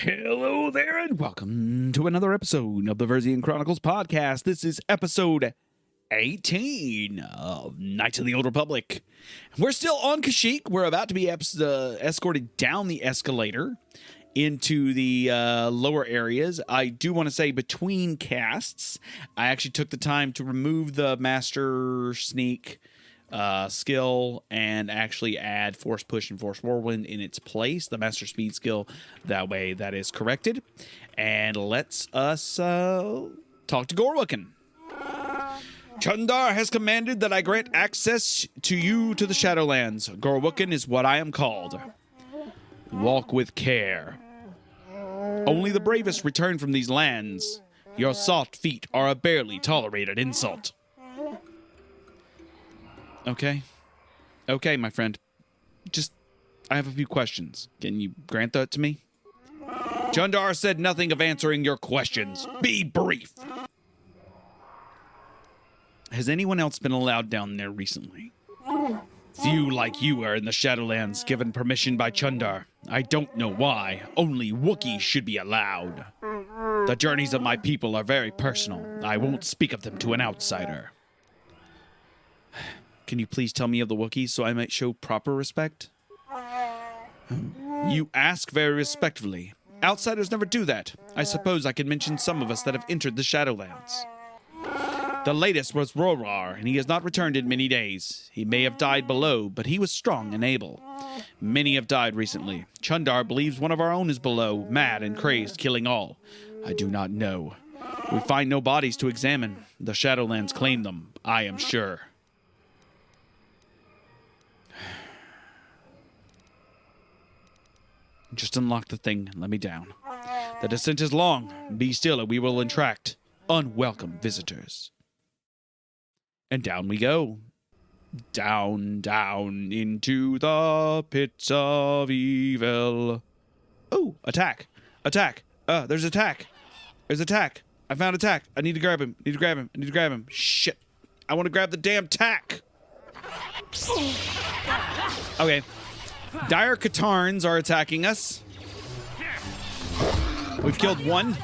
Hello there, and welcome to another episode of the Versian Chronicles podcast. This is episode 18 of Knights of the Old Republic. We're still on Kashyyyk. We're about to be escorted down the escalator into the lower areas. I do want to say between casts, I actually took the time to remove the Master Sneak skill and actually add Force Push and Force Whirlwind in its place, the Master Speed skill. That way that is corrected. And let's us talk to Gorwookin. Chundar has commanded that I grant access to you to the Shadowlands. Gorwookin is what I am called. Walk with care. Only the bravest return from these lands. Your soft feet are a barely tolerated insult. Okay, my friend. I have a few questions. Can you grant that to me? Chundar said nothing of answering your questions. Be brief. Has anyone else been allowed down there recently? Few like you are in the Shadowlands given permission by Chundar. I don't know why. Only Wookiees should be allowed. The journeys of my people are very personal. I won't speak of them to an outsider. Can you please tell me of the Wookiees so I might show proper respect? You ask very respectfully. Outsiders never do that. I suppose I can mention some of us that have entered the Shadowlands. The latest was Rorar, and he has not returned in many days. He may have died below, but he was strong and able. Many have died recently. Chundar believes one of our own is below, mad and crazed, killing all. I do not know. We find no bodies to examine. The Shadowlands claim them, I am sure. Just unlock the thing and let me down. The descent is long. Be still and we will attract unwelcome visitors. And down we go. Down, down into the pits of evil. Oh, attack. Attack. There's attack. There's attack. I found attack. I need to grab him. I need to grab him. Shit. I want to grab the damn tack. Okay. Dire Katarns are attacking us. We've killed one.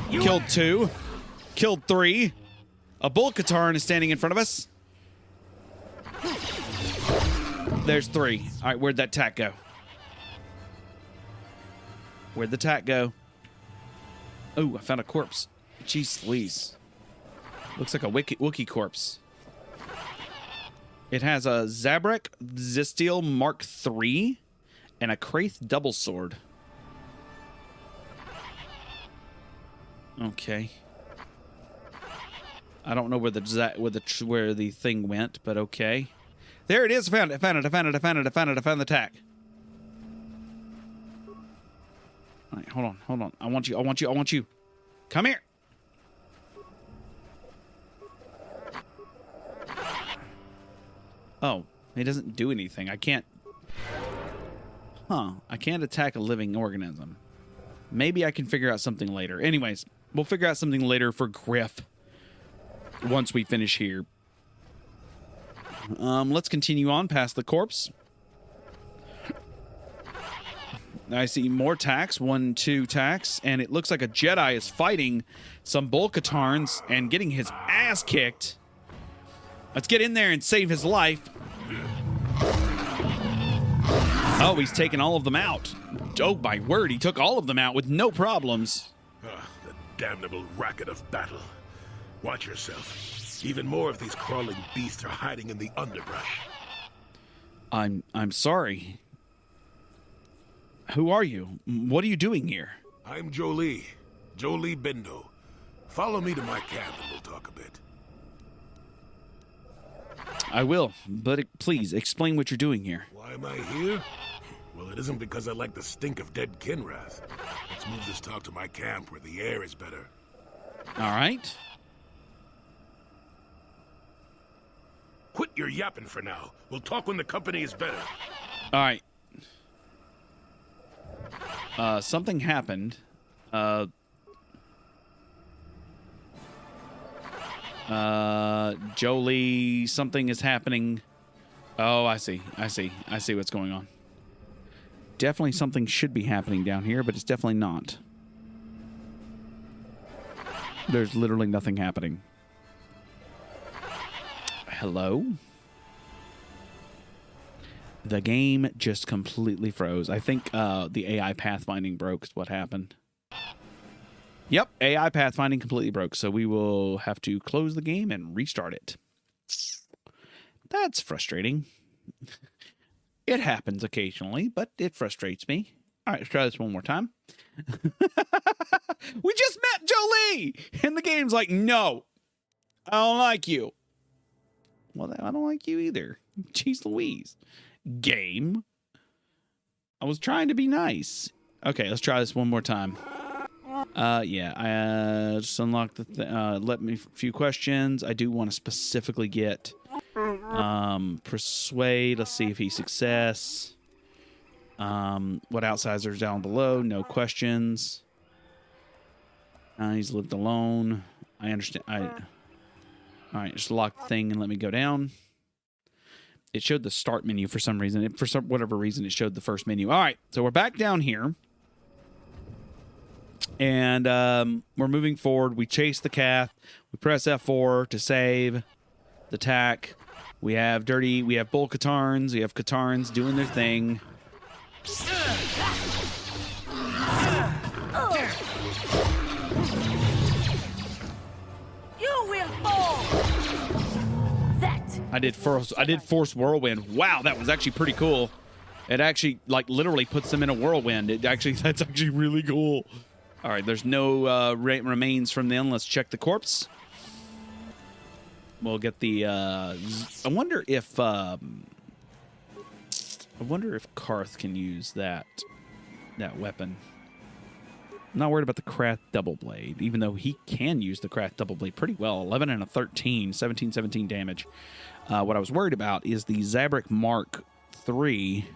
Killed two. Killed three. A bull Katarn is standing in front of us. There's three. All right, where'd that tack go? Where'd the tack go? Oh, I found a corpse. Jeez Louise. Looks like a Wookiee corpse. It has a Zabrek Zestiel Mark III and a Kraith double sword. Okay. I don't know where the thing went, but okay. There it is. I found it. I found the tack. All right, hold on. I want you. Come here. Oh, it doesn't do anything. I can't attack a living organism. Maybe I can figure out something later. Anyways, we'll figure out something later for Griff once we finish here. Let's continue on past the corpse. I see more tacks. 1, 2 tacks. And it looks like a Jedi is fighting some Bull Katarns and getting his ass kicked. Let's get in there and save his life. Oh, he's taken all of them out. Oh, my word, he took all of them out with no problems. The damnable racket of battle. Watch yourself. Even more of these crawling beasts are hiding in the underbrush. I'm sorry. Who are you? What are you doing here? I'm Jolie Bindo. Follow me to my camp and we'll talk a bit. I will, but please, explain what you're doing here. Why am I here? Well, it isn't because I like the stink of dead Kinrath. Let's move this talk to my camp where the air is better. All right. Quit your yapping for now. We'll talk when the company is better. All right. Something happened. Jolie, something is happening. Oh, I see what's going on. Definitely something should be happening down here, but it's definitely not. There's literally nothing happening. Hello? The game just completely froze. I think the AI pathfinding broke is what happened. Yep, AI pathfinding completely broke, so we will have to close the game and restart it. That's frustrating. It happens occasionally, but it frustrates me. All right, let's try this one more time. We just met Jolie! And the game's like, no, I don't like you. Well, I don't like you either. Jeez Louise. Game. I was trying to be nice. Okay, let's try this one more time. Yeah, I just unlocked the let me a few questions. I do want to specifically get persuade. Let's see if he's success. What outsiders down below? No questions. He's lived alone. I understand. All right, just lock the thing and let me go down. It showed the start menu for some reason. Whatever reason, it showed the first menu. All right, so we're back down here. And we're moving forward. We chase the Cath. We press F4 to save the tack. We have bull Katarns. We have Katarns doing their thing. You will fall. I did force whirlwind. Wow, that was actually pretty cool. It actually like literally puts them in a whirlwind. That's actually really cool. All right, there's no remains from them. Let's check the corpse. We'll get the. I wonder if Karth can use that weapon. I'm not worried about the Krath double blade, even though he can use the Krath double blade pretty well. 11 and a 13, 17 damage. What I was worried about is the Zabrak Mark III.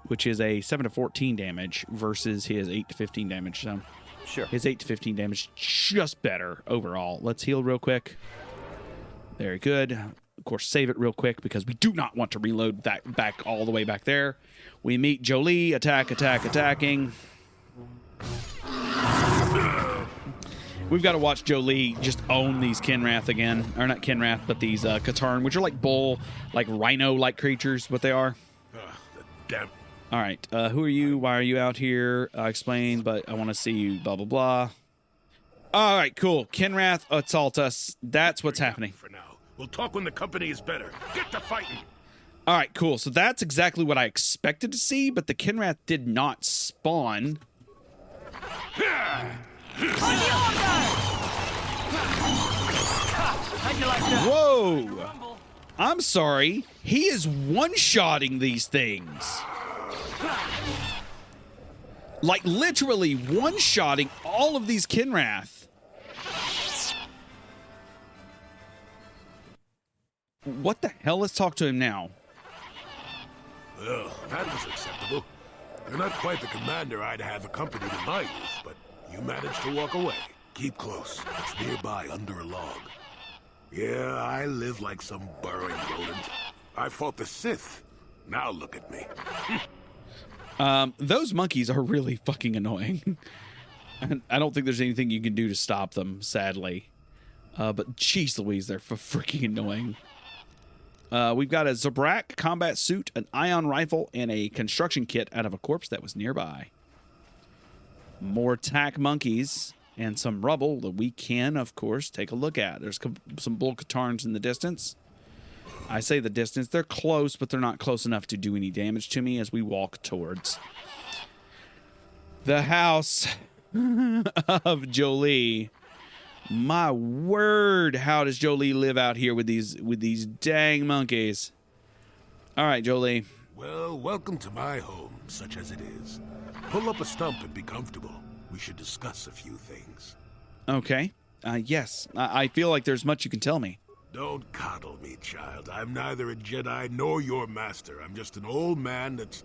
Which is a 7 to 14 damage versus his 8 to 15 damage. So sure, his 8 to 15 damage just better overall. Let's heal real quick. Very good. Of course, save it real quick because we do not want to reload that back all the way back there. We meet Jolie. Attacking. We've got to watch Jolie just own these Kinrath again, or not Kinrath, but these Katarn, which are like bull, like rhino-like creatures. What they are. Damn. All right. Who are you? Why are you out here? Explain, but I want to see you. Blah, blah, blah. All right, cool. Kinrath assault us. That's what's happening. For now. We'll talk when the company is better. Get to fighting. All right, cool. So that's exactly what I expected to see, but the Kinrath did not spawn. Whoa. I'm sorry. He is one-shotting these things. Like, literally one-shotting all of these Kinrath. What the hell? Let's talk to him now. Well, that was acceptable. You're not quite the commander I'd have accompanied in my youth, but you managed to walk away. Keep close. It's nearby under a log. Yeah, I live like some burrowing rodent. I fought the Sith. Now look at me. Those monkeys are really fucking annoying. I don't think there's anything you can do to stop them, sadly. But jeez Louise, they're freaking annoying. We've got a Zabrak combat suit, an ion rifle, and a construction kit out of a corpse that was nearby. More tack monkeys. And some rubble that we can, of course, take a look at. There's some bull Katarns in the distance. I say the distance. They're close, but they're not close enough to do any damage to me as we walk towards the house of Jolie. My word, how does Jolie live out here with these dang monkeys? All right, Jolie. Well, welcome to my home, such as it is. Pull up a stump and be comfortable. We should discuss a few things. Okay. Yes. I feel like there's much you can tell me. Don't coddle me, child. I'm neither a Jedi nor your master. I'm just an old man that's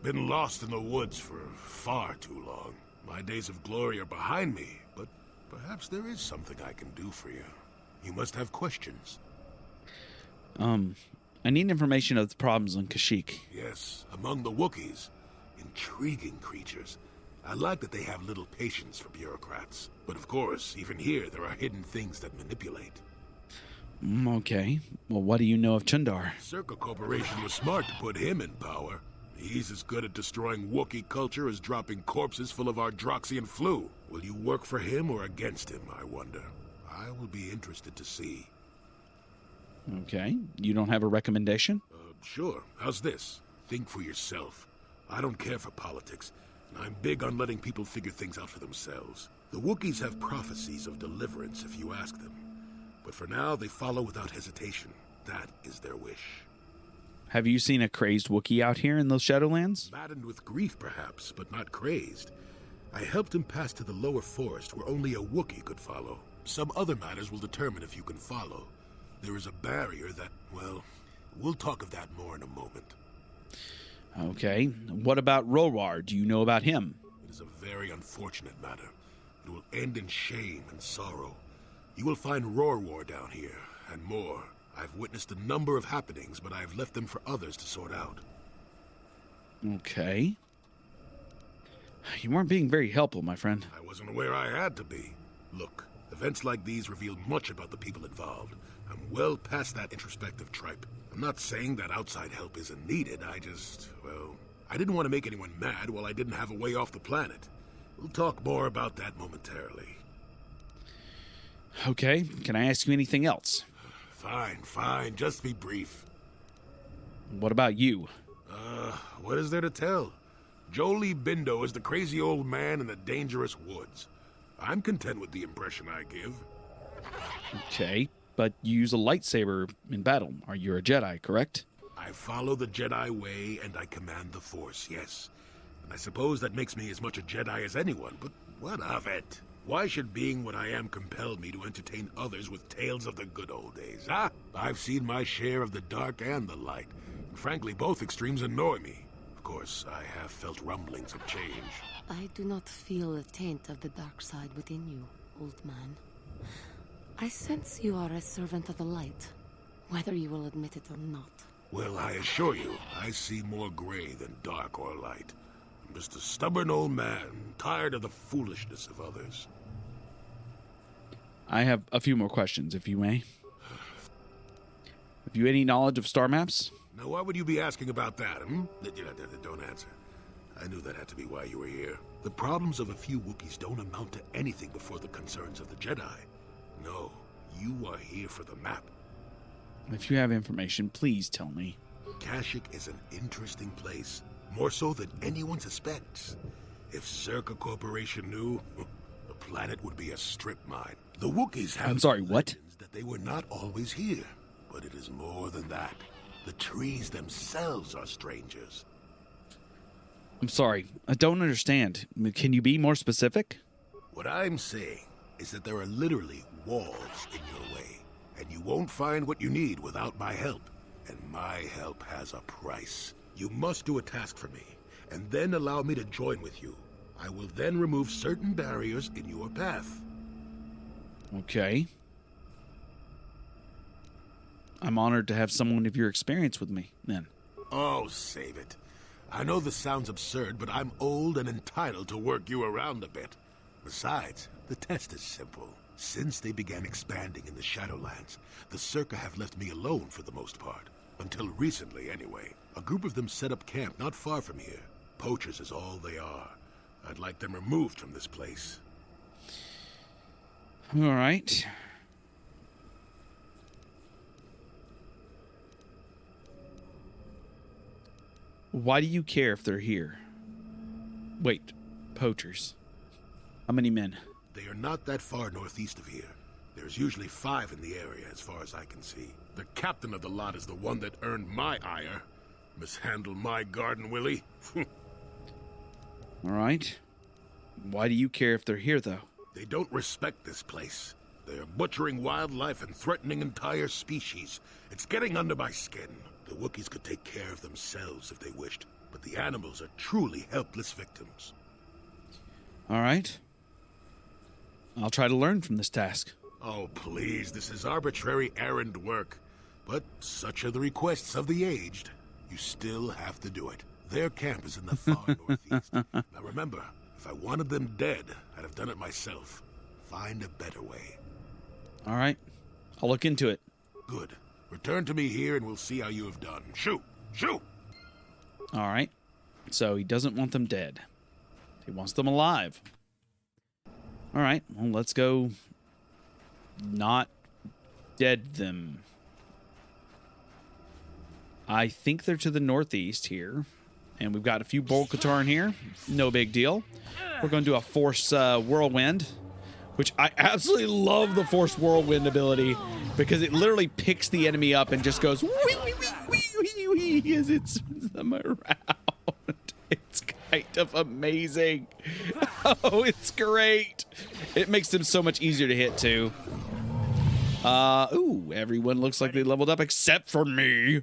been lost in the woods for far too long. My days of glory are behind me, but perhaps there is something I can do for you. You must have questions. I need information of the problems on Kashyyyk. Yes, among the Wookies. Intriguing creatures. I like that they have little patience for bureaucrats. But of course, even here, there are hidden things that manipulate. Okay. Well, what do you know of Chundar? Czerka Corporation was smart to put him in power. He's as good at destroying Wookiee culture as dropping corpses full of Ardroxian flu. Will you work for him or against him, I wonder? I will be interested to see. Okay. You don't have a recommendation? Sure. How's this? Think for yourself. I don't care for politics, and I'm big on letting people figure things out for themselves. The Wookiees have prophecies of deliverance if you ask them. But for now, they follow without hesitation. That is their wish. Have you seen a crazed Wookiee out here in those Shadowlands? Maddened with grief, perhaps, but not crazed. I helped him pass to the lower forest where only a Wookiee could follow. Some other matters will determine if you can follow. There is a barrier that, well, we'll talk of that more in a moment. Okay. What about Rorwar? Do you know about him? It is a very unfortunate matter. It will end in shame and sorrow. You will find Rorwar down here, and more. I've witnessed a number of happenings, but I've left them for others to sort out. Okay. You weren't being very helpful, my friend. I wasn't aware I had to be. Look, events like these reveal much about the people involved. I'm well past that introspective tripe. I'm not saying that outside help isn't needed. I didn't want to make anyone mad while I didn't have a way off the planet. We'll talk more about that momentarily. Okay. Can I ask you anything else? Fine. Just be brief. What about you? What is there to tell? Jolie Bindo is the crazy old man in the dangerous woods. I'm content with the impression I give. Okay. But you use a lightsaber in battle. Are you a Jedi, correct? I follow the Jedi way and I command the Force, yes. And I suppose that makes me as much a Jedi as anyone, but what of it? Why should being what I am compel me to entertain others with tales of the good old days, huh? I've seen my share of the dark and the light. And frankly, both extremes annoy me. Of course, I have felt rumblings of change. I do not feel a taint of the dark side within you, old man. I sense you are a servant of the light, whether you will admit it or not. Well, I assure you, I see more gray than dark or light. I'm just a stubborn old man, tired of the foolishness of others. I have a few more questions, if you may. Have you any knowledge of star maps? Now, why would you be asking about that, Don't answer. I knew that had to be why you were here. The problems of a few Wookiees don't amount to anything before the concerns of the Jedi. No, you are here for the map. If you have information, please tell me. Kashyyyk is an interesting place, more so than anyone suspects. If Czerka Corporation knew, the planet would be a strip mine. The Wookiees have I'm sorry, what? legends that they were not always here, but it is more than that. The trees themselves are strangers. I'm sorry, I don't understand. Can you be more specific? What I'm saying is that there are literally walls in your way, and you won't find what you need without my help. And my help has a price. You must do a task for me, and then allow me to join with you. I will then remove certain barriers in your path. Okay. I'm honored to have someone of your experience with me, then. Oh, save it. I know this sounds absurd, but I'm old and entitled to work you around a bit. Besides, the test is simple. Since they began expanding in the Shadowlands, the Czerka have left me alone for the most part. Until recently, anyway. A group of them set up camp not far from here. Poachers is all they are. I'd like them removed from this place. All right. Why do you care if they're here? Wait, poachers. How many men? They are not that far northeast of here. There's usually 5 in the area, as far as I can see. The captain of the lot is the one that earned my ire. Mishandle my garden, Willie. All right. Why do you care if they're here, though? They don't respect this place. They are butchering wildlife and threatening entire species. It's getting under my skin. The Wookiees could take care of themselves if they wished, but the animals are truly helpless victims. All right. I'll try to learn from this task. Oh, please, this is arbitrary errand work. But such are the requests of the aged. You still have to do it. Their camp is in the far northeast. Now remember, if I wanted them dead, I'd have done it myself. Find a better way. All right. I'll look into it. Good. Return to me here and we'll see how you have done. Shoot! Shoot! All right. So he doesn't want them dead. He wants them alive. All right. Well, let's go not dead them. I think they're to the northeast here. And we've got a few Bo-Katan in here. No big deal. We're going to do a Force Whirlwind, which I absolutely love the Force Whirlwind ability because it literally picks the enemy up and just goes wee, wee, wee, wee, wee, wee, as it spins them around. It's kind of amazing. Oh, it's great. It makes them so much easier to hit, too. Ooh, everyone looks like they leveled up except for me.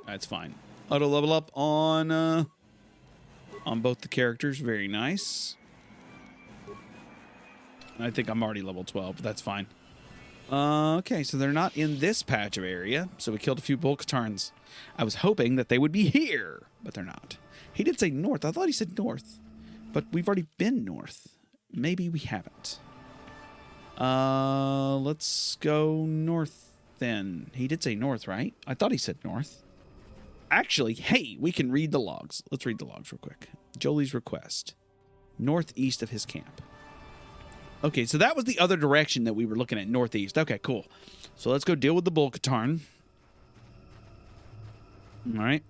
That's fine. Auto level up on both the characters. Very nice. I think I'm already level 12, but that's fine. Okay, so they're not in this patch of area. So we killed a few Bo-Katans. I was hoping that they would be here, but they're not. He did say north. I thought he said north, but we've already been north. Maybe we haven't. Let's go north then. He did say north, right? I thought he said north. Actually, hey, we can read the logs. Let's read the logs real quick. Jolie's request. Northeast of his camp. Okay, so that was the other direction that we were looking at, northeast. Okay, cool. So let's go deal with the Bo-Katan. All right.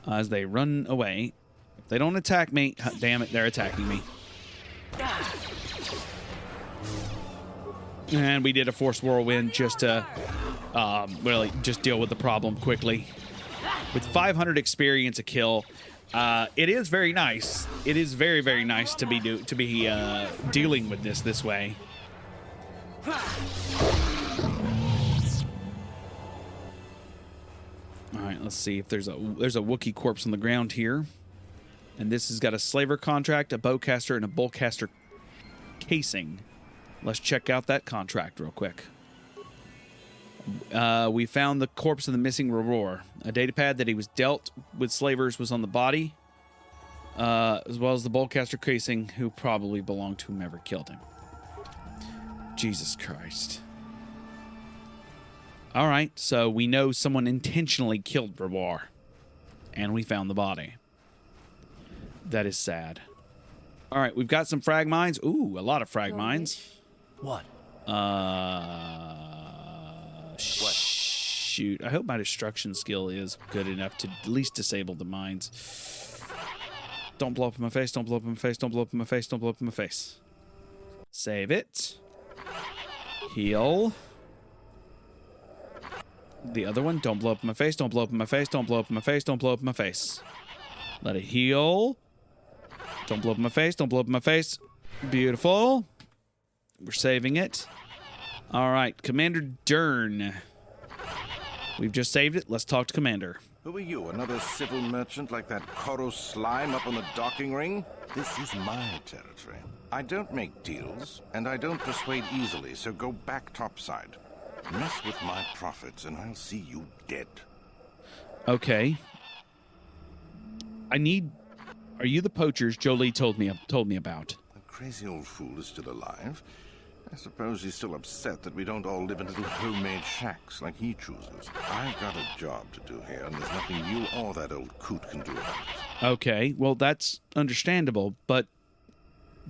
As they run away. If they don't attack me, damn it, they're attacking me. And we did a Force Whirlwind just to really just deal with the problem quickly. With 500 experience a kill, it is very nice. It is very, very nice to be dealing with this way. All right, let's see if there's a Wookiee corpse on the ground here, and this has got a slaver contract, a bowcaster, and a bullcaster casing. Let's check out that contract real quick. We found the corpse of the missing Roar. A datapad that he was dealt with slavers was on the body, as well as the bullcaster casing, who probably belonged to whomever killed him. Jesus Christ. All right, so we know someone intentionally killed Roar, and we found the body. That is sad. All right, we've got some frag mines. Ooh, a lot of frag mines. What? Shoot. I hope my destruction skill is good enough to at least disable the mines. Don't blow up in my face. Don't blow up in my face. Don't blow up in my face. Don't blow up in my face. Save it. Heal. The other one. Don't blow up in my face. Don't blow up in my face. Don't blow up in my face. Don't blow up in my face. Let it heal. Don't blow up in my face. Don't blow up in my face. Beautiful. We're saving it. All right, Commander Dern. We've just saved it. Let's talk to Commander. Who are you, another civil merchant like that Koro slime up on the docking ring? This is my territory. I don't make deals, and I don't persuade easily, so go back topside. Mess with my profits, and I'll see you dead. Okay. Are you the poachers Jolie told me about? The crazy old fool is still alive. I suppose he's still upset that we don't all live in little homemade shacks like he chooses. I've got a job to do here, and there's nothing you or that old coot can do about it. Okay, well, that's understandable, but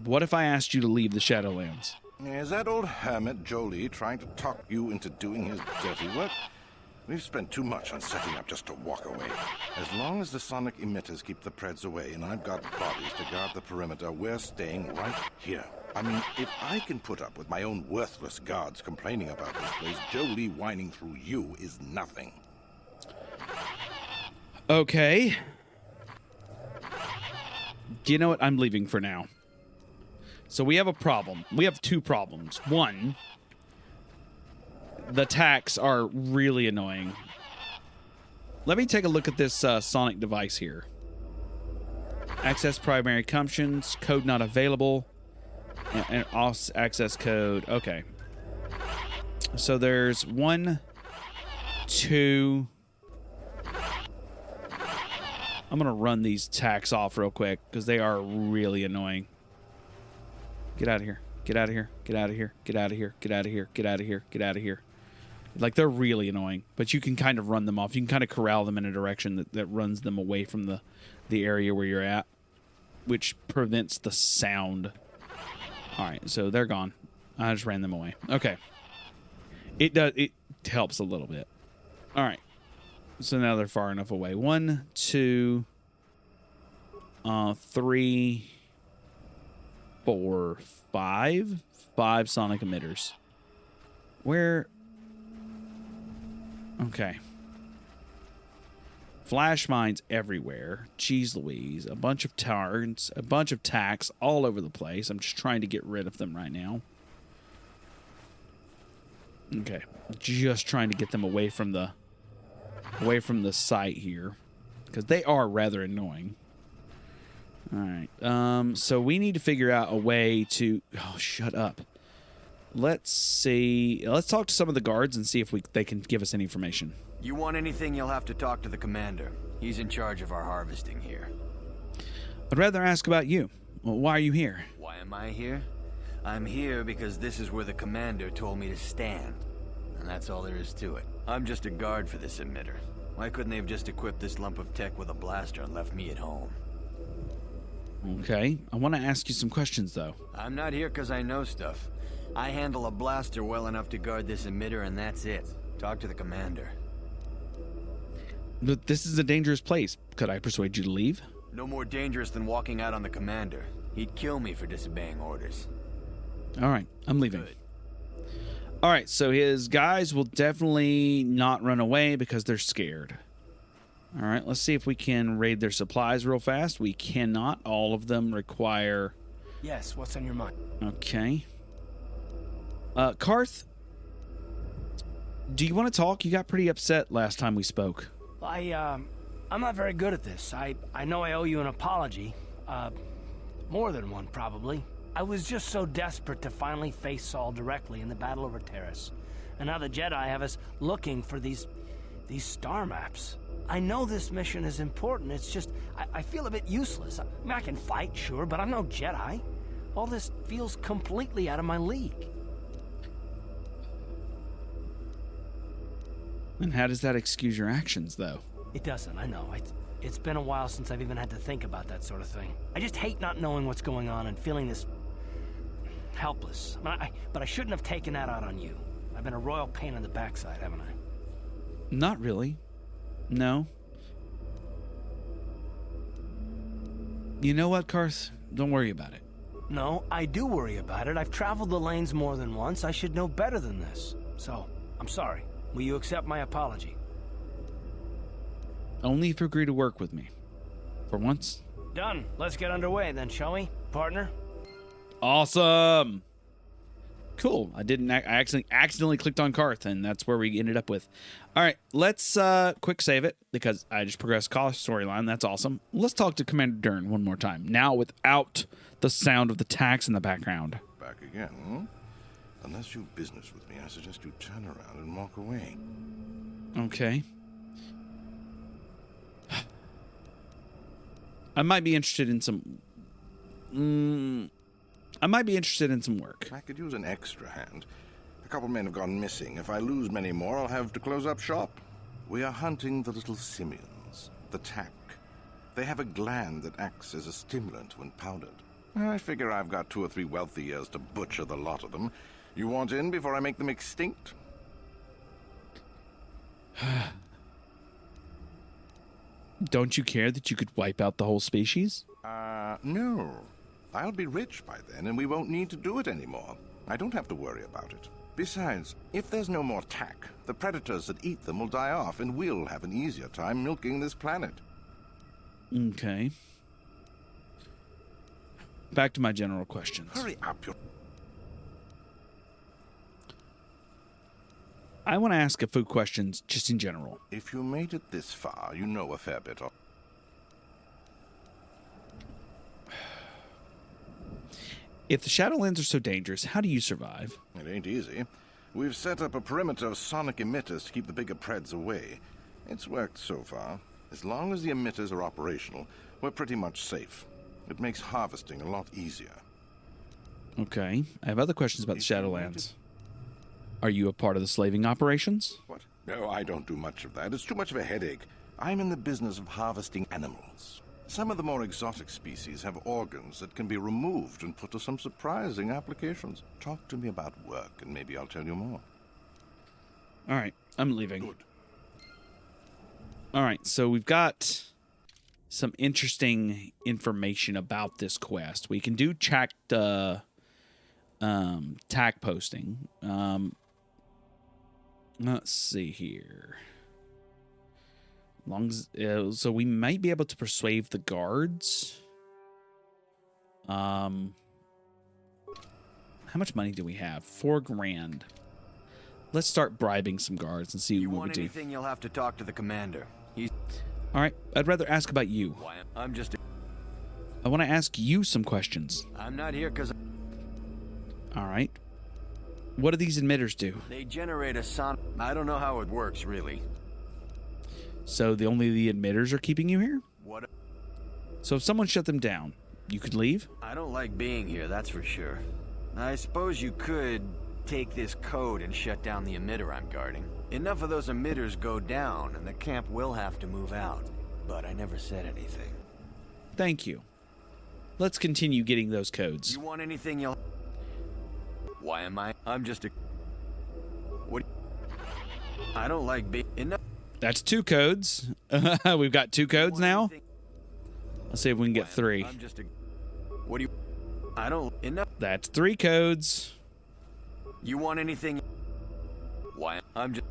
what if I asked you to leave the Shadowlands? Is that old hermit Jolie trying to talk you into doing his dirty work? We've spent too much on setting up just to walk away. As long as the sonic emitters keep the Preds away and I've got bodies to guard the perimeter, we're staying right here. I mean, if I can put up with my own worthless guards complaining about this place, Jolie whining through you is nothing. Okay. Do you know what? I'm leaving for now. So we have a problem. We have two problems. One, the attacks are really annoying. Let me take a look at this sonic device here. Access primary functions, code not available, and access code. Okay. So there's one to... I'm going to run these tacks off real quick because they are really annoying. Get out of here. Get out of here. Get out of here. Get out of here. Get out of here. Get out of here. Get out of here. Like, they're really annoying, but you can kind of run them off. You can kind of corral them in a direction that runs them away from the area where you're at, which prevents the sound. All right, so they're gone. I just ran them away. Okay. It helps a little bit. All right. So now they're far enough away. 1, 2, 3, 4, 5. 5 sonic emitters. Where? Okay. Flash mines everywhere. Jeez Louise. A bunch of turrets. A bunch of tacks all over the place. I'm just trying to get rid of them right now. Okay. Just trying to get them away from the site here, because they are rather annoying. All right. So we need to figure out a way to... Oh, shut up. Let's see. Let's talk to some of the guards and see if they can give us any information. You want anything, you'll have to talk to the commander. He's in charge of our harvesting here. I'd rather ask about you. Well, why are you here? Why am I here? I'm here because this is where the commander told me to stand. And that's all there is to it. I'm just a guard for this emitter. Why couldn't they have just equipped this lump of tech with a blaster and left me at home? Okay. I want to ask you some questions, though. I'm not here because I know stuff. I handle a blaster well enough to guard this emitter, and that's it. Talk to the commander. But this is a dangerous place. Could I persuade you to leave? No more dangerous than walking out on the commander. He'd kill me for disobeying orders. All right. I'm leaving. Good. All right. So his guys will definitely not run away because they're scared. All right. Let's see if we can raid their supplies real fast. We cannot. All of them require... Yes, what's on your mind? Okay. Karth, do you want to talk? You got pretty upset last time we spoke. I'm not very good at this. I know I owe you an apology. More than one, probably. I was just so desperate to finally face Saul directly in the battle over Terrace. And now the Jedi have us looking for these star maps. I know this mission is important. It's just, I feel a bit useless. I mean, I can fight, sure, but I'm no Jedi. All this feels completely out of my league. And how does that excuse your actions, though? It doesn't, I know. It's been a while since I've even had to think about that sort of thing. I just hate not knowing what's going on and feeling this... helpless. But I shouldn't have taken that out on you. I've been a royal pain in the backside, haven't I? Not really. No. You know what, Karth? Don't worry about it. No, I do worry about it. I've traveled the lanes more than once. I should know better than this. So, I'm sorry. Will you accept my apology? Only if you agree to work with me. For once. Done. Let's get underway then, shall we, partner? Awesome. Cool. I accidentally clicked on Karth, and that's where we ended up with. All right, let's quick save it because I just progressed Karth's storyline. That's awesome. Let's talk to Commander Dern one more time. Now without the sound of the tax in the background. Back again, hmm? Unless you've business with me, I suggest you turn around and walk away. Okay. I might be interested in some... I might be interested in some work. I could use an extra hand. A couple men have gone missing. If I lose many more, I'll have to close up shop. We are hunting the little simians, the tack. They have a gland that acts as a stimulant when powdered. I figure I've got 2 or 3 wealthy years to butcher the lot of them. You want in before I make them extinct? Don't you care that you could wipe out the whole species? No. I'll be rich by then, and we won't need to do it anymore. I don't have to worry about it. Besides, if there's no more tack, the predators that eat them will die off, and we'll have an easier time milking this planet. Okay. Back to my general questions. Hurry up, I want to ask a few questions just in general. If you made it this far, you know a fair bit of... If the Shadowlands are so dangerous, how do you survive? It ain't easy. We've set up a perimeter of sonic emitters to keep the bigger Preds away. It's worked so far. As long as the emitters are operational, we're pretty much safe. It makes harvesting a lot easier. Okay. I have other questions about the Shadowlands. Are you a part of the slaving operations? What? No, I don't do much of that. It's too much of a headache. I'm in the business of harvesting animals. Some of the more exotic species have organs that can be removed and put to some surprising applications. Talk to me about work, and maybe I'll tell you more. All right. I'm leaving. Good. All right. So we've got some interesting information about this quest. We can do tag posting. Let's see here. So we might be able to persuade the guards. How much money do we have? 4 grand. Let's start bribing some guards and see what we do. You want anything, you'll have to talk to the commander. All right. I'd rather ask about you. I'm just... I want to ask you some questions. I'm not here because... All right. What do these emitters do? They generate a son... I don't know how it works, really. So only the emitters are keeping you here? What? So if someone shut them down, you could leave? I don't like being here, that's for sure. I suppose you could take this code and shut down the emitter I'm guarding. Enough of those emitters go down, and the camp will have to move out. But I never said anything. Thank you. Let's continue getting those codes. You want anything, you'll... Why am I? I'm just a... What? I don't like being... Enough... That's 2 codes. We've got 2 codes now. Let's see if we can get 3. I'm just a... What do you... I don't... Enough... That's 3 codes. You want anything... Why? I'm just...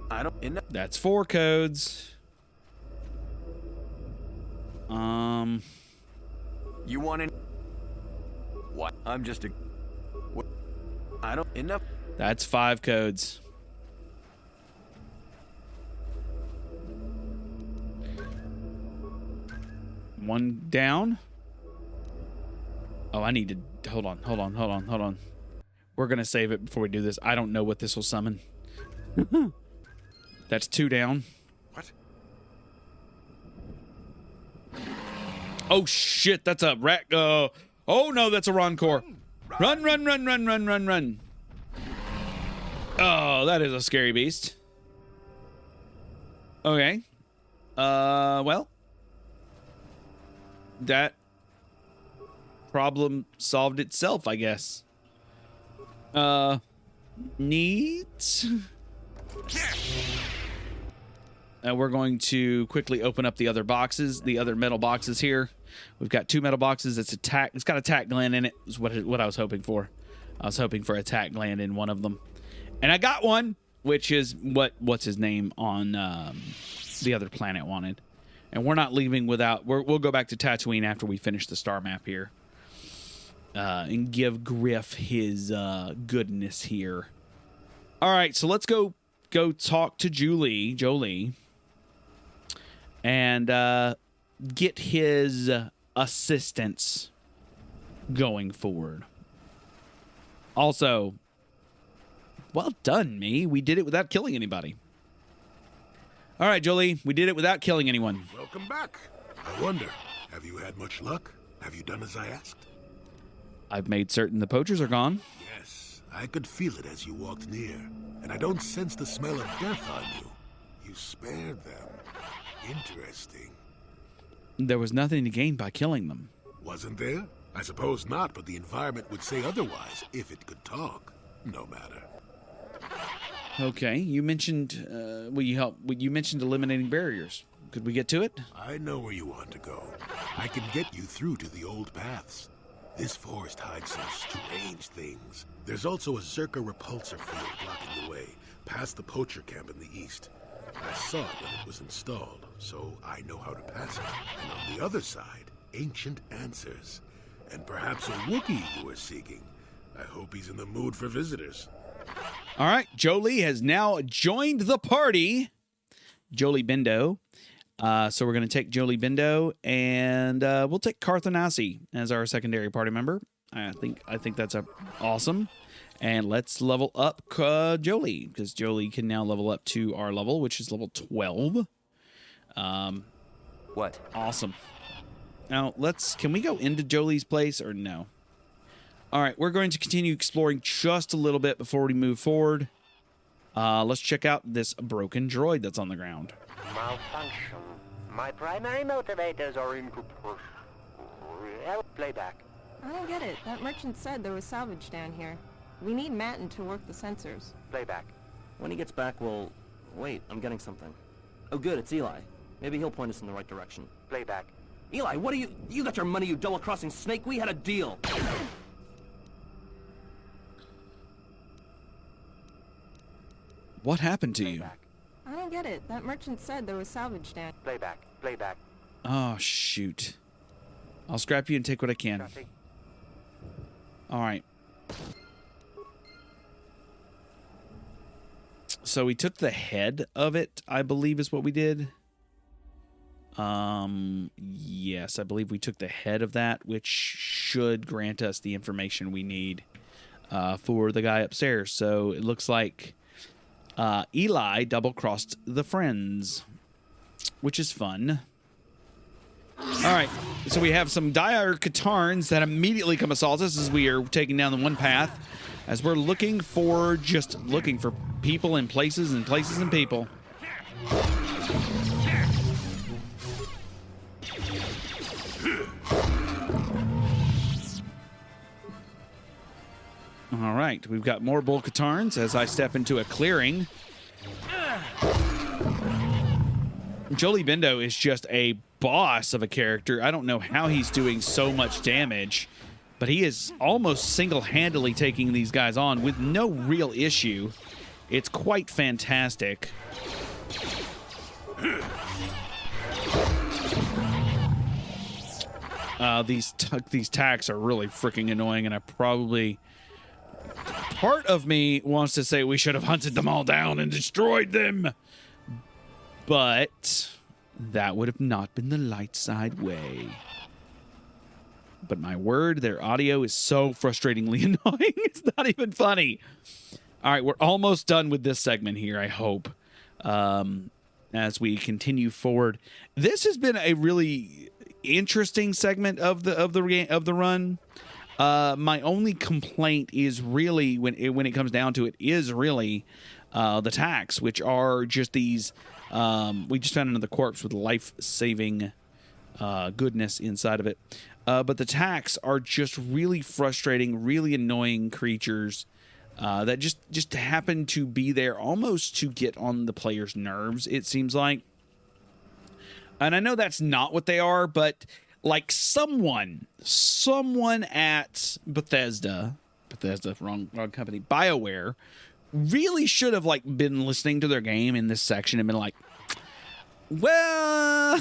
I don't... Enough... That's 4 codes. You want any... What? I'm just a... What? I don't... Enough... That's 5 codes. One down. Oh, I need to... Hold on. We're going to save it before we do this. I don't know what this will summon. That's 2 down. What? Oh, shit. That's a rat. Oh, no. That's a Roncore. Run. Oh, that is a scary beast. Okay. Well. That problem solved itself, I guess. Needs. We're going to quickly open up the other boxes, the other metal boxes here. We've got 2 metal boxes. It's got a tack gland in it. Is what I was hoping for. I was hoping for a tack gland in one of them, and I got one, which is what's his name on the other planet wanted. And we're not leaving without... We'll go back to Tatooine after we finish the star map here. And give Griff his goodness here. All right, so let's go talk to Jolie. And get his assistance going forward. Also, well done, me. We did it without killing anybody. All right, Jolie, we did it without killing anyone. Welcome back. I wonder, have you had much luck? Have you done as I asked? I've made certain the poachers are gone. Yes, I could feel it as you walked near, and I don't sense the smell of death on you. You spared them. Interesting. There was nothing to gain by killing them. Wasn't there? I suppose not, but the environment would say otherwise if it could talk. No matter. Okay, you mentioned, you mentioned eliminating barriers. Could we get to it? I know where you want to go. I can get you through to the old paths. This forest hides some strange things. There's also a Czerka repulsor field blocking the way, past the poacher camp in the east. I saw it when it was installed, so I know how to pass it. And on the other side, ancient answers. And perhaps a Wookiee you are seeking. I hope he's in the mood for visitors. All right, Jolie has now joined the party. Jolie Bindo. So we're going to take Jolie Bindo, and we'll take Carthanasi as our secondary party member. I think that's awesome. And let's level up Jolie, because Jolie can now level up to our level, which is level 12. What? Awesome. Now, can we go into Jolie's place or no? All right, we're going to continue exploring just a little bit before we move forward. Let's check out this broken droid that's on the ground. Malfunction. My primary motivators are in playback. I don't get it. That merchant said there was salvage down here. We need Matin to work the sensors. Playback. When he gets back, we'll... Wait, I'm getting something. Oh good, it's Eli. Maybe he'll point us in the right direction. Playback. Eli, what are you... You got your money, you double-crossing snake? We had a deal! What happened to you? Playback. I don't get it. That merchant said there was salvage down. Playback. Playback. Oh, shoot. I'll scrap you and take what I can. Copy. All right. So we took the head of it, I believe is what we did. Yes, I believe we took the head of that, which should grant us the information we need for the guy upstairs. So it looks like Eli double-crossed the friends, which is fun. All right, so we have some dire Katarns that immediately come assault us as we are taking down the one path, as we're looking for people and places and places and people. All right, we've got more Bull Katarns as I step into a clearing. Jolie Bindo is just a boss of a character. I don't know how he's doing so much damage, but he is almost single-handedly taking these guys on with no real issue. It's quite fantastic. These tacks are really freaking annoying, and part of me wants to say we should have hunted them all down and destroyed them, but that would have not been the light side way. But my word, their audio is so frustratingly annoying. It's not even funny. All right, we're almost done with this segment here, I hope, as we continue forward. This has been a really interesting segment of the run. My only complaint is really, when it comes down to it, is really the tacks, which are just these. We just found another corpse with life-saving goodness inside of it. But the tacks are just really frustrating, really annoying creatures that just happen to be there almost to get on the player's nerves, it seems like. And I know that's not what they are, but like someone at Bethesda, wrong company, BioWare, really should have been listening to their game in this section and been like, well,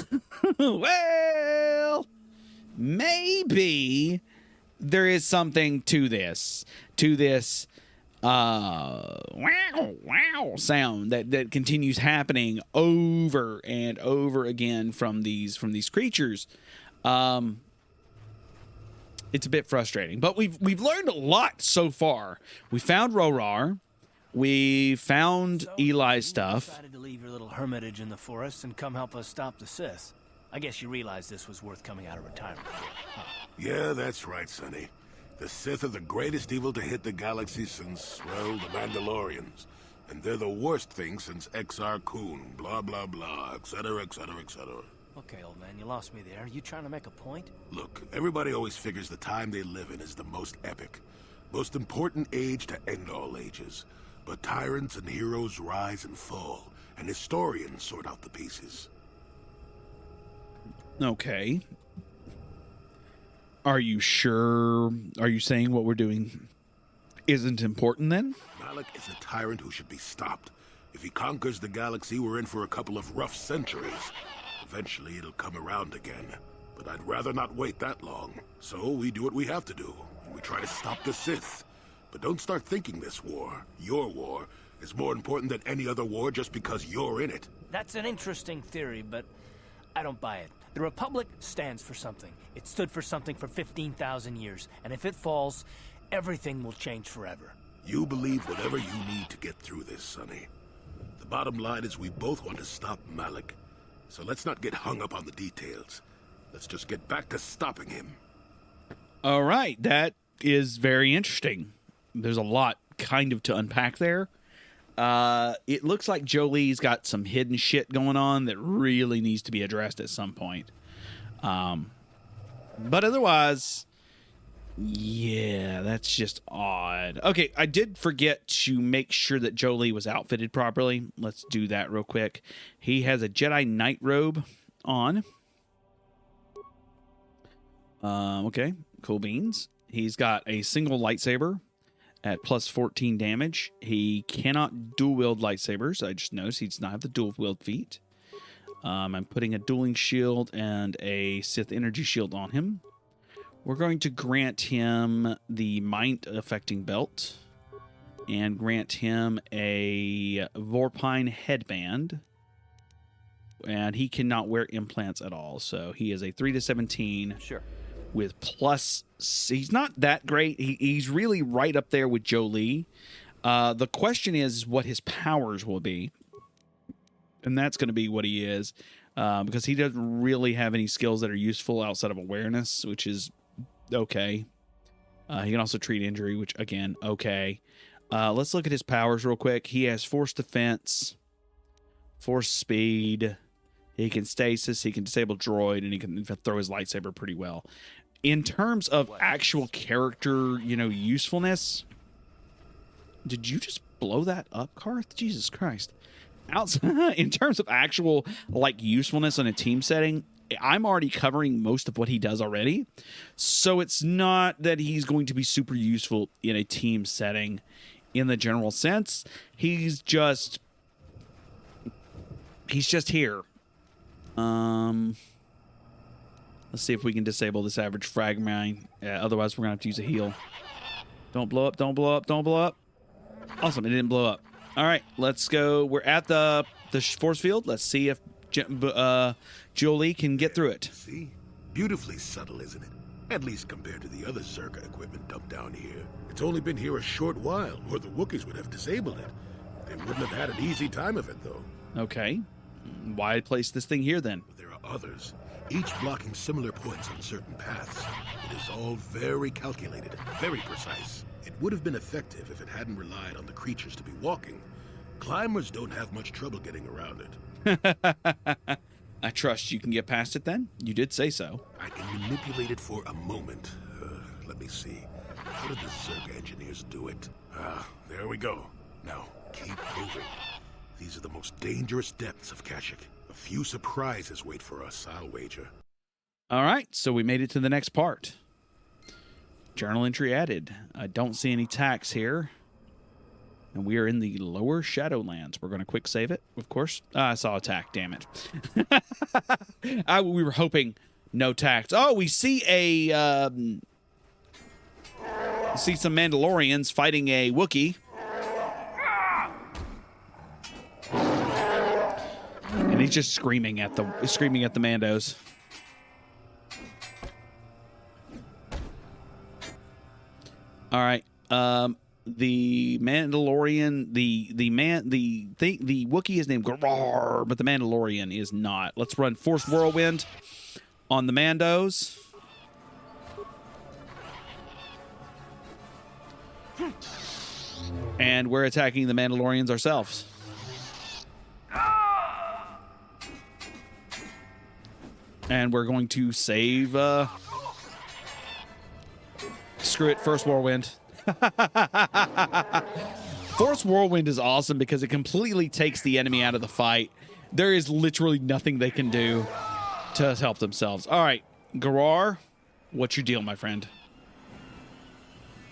maybe there is something to this wow sound that continues happening over and over again from these creatures. It's a bit frustrating, but we've learned a lot so far. We found Rorar. We found Eli's stuff. You decided to leave your little hermitage in the forest and come help us stop the Sith. I guess you realized this was worth coming out of retirement for, huh? Yeah, that's right, Sonny. The Sith are the greatest evil to hit the galaxy since, well, the Mandalorians. And they're the worst thing since Exar Kun, blah, blah, blah, etc., etc., etc. Okay, old man, you lost me there. Are you trying to make a point? Look, everybody always figures the time they live in is the most epic. Most important age to end all ages. But tyrants and heroes rise and fall, and historians sort out the pieces. Okay. Are you sure? Are you saying what we're doing isn't important then? Malak is a tyrant who should be stopped. If he conquers the galaxy, we're in for a couple of rough centuries. Eventually, it'll come around again. But I'd rather not wait that long. So we do what we have to do. We try to stop the Sith. But don't start thinking this war, your war, is more important than any other war just because you're in it. That's an interesting theory, but I don't buy it. The Republic stands for something. It stood for something for 15,000 years, and if it falls, everything will change forever. You believe whatever you need to get through this, Sonny. The bottom line is we both want to stop Malik. So let's not get hung up on the details. Let's just get back to stopping him. All right, that is very interesting. There's a lot kind of to unpack there. It looks like Jolie's got some hidden shit going on that really needs to be addressed at some point. But otherwise, yeah, that's just odd. Okay, I did forget to make sure that Jolie was outfitted properly. Let's do that real quick. He has a Jedi Knight robe on. Okay, cool beans. He's got a single lightsaber at plus 14 damage. He cannot dual wield lightsabers. I just noticed he does not have the dual wield feat. I'm putting a dueling shield and a Sith energy shield on him. We're going to grant him the mind affecting belt and grant him a Vorpine headband. And he cannot wear implants at all. So he is a 3 to 17. Sure. With plus, he's not that great. He's really right up there with Jolie. The question is what his powers will be. And that's going to be what he is. Because he doesn't really have any skills that are useful outside of awareness, which is okay. He can also treat injury, which, again, okay. Let's look at his powers real quick. He has force defense, force speed. He can stasis, he can disable droid, and he can throw his lightsaber pretty well. In terms of actual character, usefulness, did you just blow that up, Karth? Jesus Christ. Outside, in terms of actual, usefulness in a team setting, I'm already covering most of what he does already. So it's not that he's going to be super useful in a team setting in the general sense. He's just here. Let's see if we can disable this average frag mine. Otherwise, we're going to have to use a heal. Don't blow up, don't blow up, don't blow up. Awesome, it didn't blow up. All right, let's go. We're at the force field. Let's see if Jolie can get through it. See? Beautifully subtle, isn't it? At least compared to the other Czerka equipment dumped down here. It's only been here a short while, or the Wookiees would have disabled it. They wouldn't have had an easy time of it, though. Okay. Why place this thing here, then? There are others, each blocking similar points on certain paths. It is all very calculated, very precise. It would have been effective if it hadn't relied on the creatures to be walking. Climbers don't have much trouble getting around it. I trust you can get past it, then? You did say so. I can manipulate it for a moment. Let me see. How did the Czerka engineers do it? There we go. Now, keep moving. These are the most dangerous depths of Kashyyyk. A few surprises wait for us, I'll wager. All right, so we made it to the next part. Journal entry added. I don't see any tax here. And we are in the lower Shadowlands. We're going to quick save it, of course. I saw a tack, damn it. We were hoping no tax. Oh, we see some Mandalorians fighting a Wookiee. And he's just screaming at the Mandos. All right. The Mandalorian, the Wookiee is named Garar, but the Mandalorian is not. Let's run Force Whirlwind on the Mandos. And we're attacking the Mandalorians ourselves. And we're going to save... Screw it, First Whirlwind. Force Whirlwind is awesome because it completely takes the enemy out of the fight. There is literally nothing they can do to help themselves. All right, Garar, what's your deal, my friend?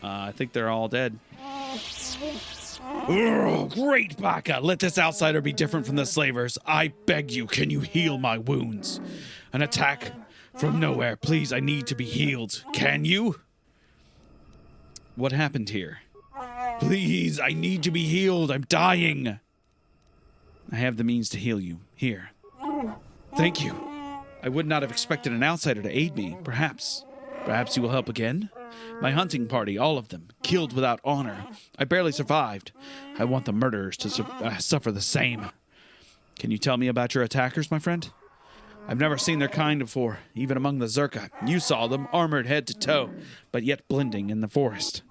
I think they're all dead. Oh, great, Baka. Let this outsider be different from the slavers. I beg you, can you heal my wounds? An attack from nowhere. Please, I need to be healed. Can you? What happened here? Please, I need to be healed. I'm dying. I have the means to heal you. Here. Thank you. I would not have expected an outsider to aid me. Perhaps you will help again? My hunting party, all of them, killed without honor. I barely survived. I want the murderers to suffer the same. Can you tell me about your attackers, my friend? I've never seen their kind before, even among the Czerka. You saw them, armored head to toe, but yet blending in the forest.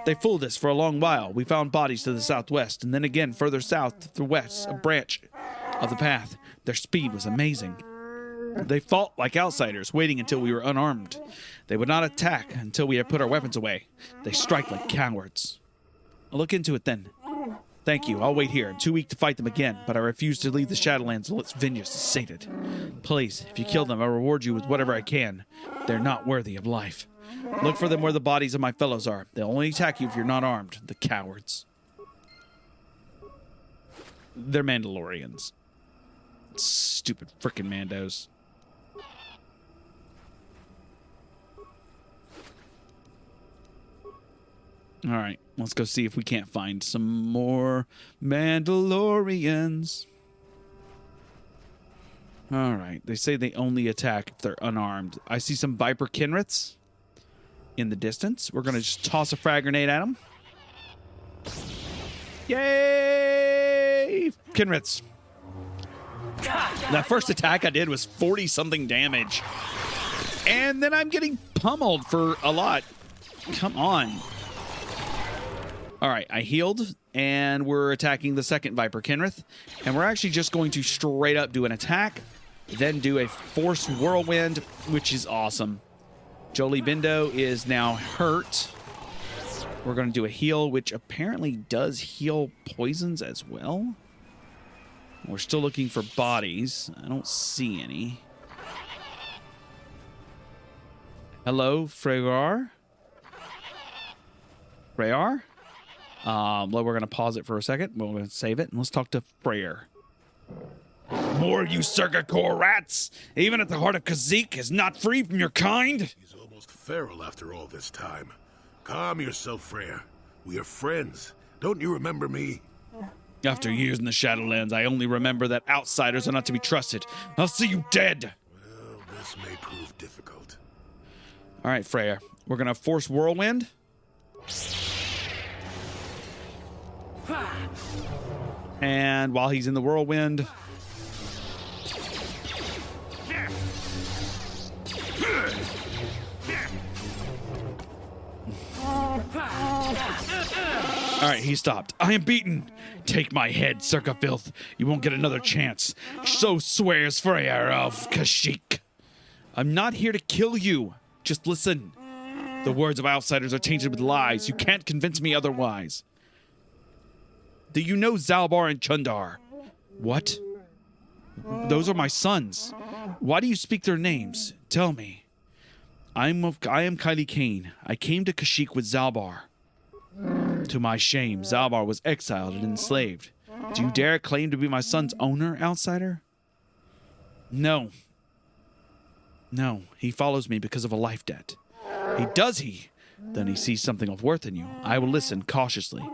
They fooled us for a long while. We found bodies to the southwest, and then again further south to the west, a branch of the path. Their speed was amazing. They fought like outsiders, waiting until we were unarmed. They would not attack until we had put our weapons away. They strike like cowards. I'll look into it then. Thank you. I'll wait here. I'm too weak to fight them again, but I refuse to leave the Shadowlands until its vengeance is sated. Please, if you kill them, I'll reward you with whatever I can. They're not worthy of life. Look for them where the bodies of my fellows are. They'll only attack you if you're not armed. The cowards. They're Mandalorians. Stupid frickin' Mandos. All right, let's go see if we can't find some more Mandalorians. All right, they say they only attack if they're unarmed. I see some Viper Kinriths in the distance. We're going to just toss a frag grenade at them. Yay! Kinriths. That first attack I did was 40-something damage. And then I'm getting pummeled for a lot. Come on. All right, I healed, and we're attacking the second Viper Kinrith. And we're actually just going to straight up do an attack, then do a Force Whirlwind, which is awesome. Jolie Bindo is now hurt. We're going to do a heal, which apparently does heal poisons as well. We're still looking for bodies. I don't see any. Hello, Freyar? Freyar? Well, we're going to pause it for a second. We're going to save it, and let's talk to Freyr. More of you Czerka core rats! Even at the heart of Kashyyyk is not free from your kind! He's almost feral after all this time. Calm yourself, Freyr. We are friends. Don't you remember me? After years in the Shadowlands, I only remember that outsiders are not to be trusted. I'll see you dead! Well, this may prove difficult. All right, Freyr. We're going to Force Whirlwind. And while he's in the whirlwind... All right, he stopped. I am beaten. Take my head, Czerka filth. You won't get another chance. So swears Freyr of Kashyyyk. I'm not here to kill you. Just listen. The words of outsiders are tainted with lies. You can't convince me otherwise. Do you know Zalbar and Chundar? What? Those are my sons. Why do you speak their names? Tell me. I am Kylie Kane. I came to Kashyyyk with Zalbar. To my shame, Zalbar was exiled and enslaved. Do you dare claim to be my son's owner, outsider? No. No, he follows me because of a life debt. Does he? Then he sees something of worth in you. I will listen cautiously.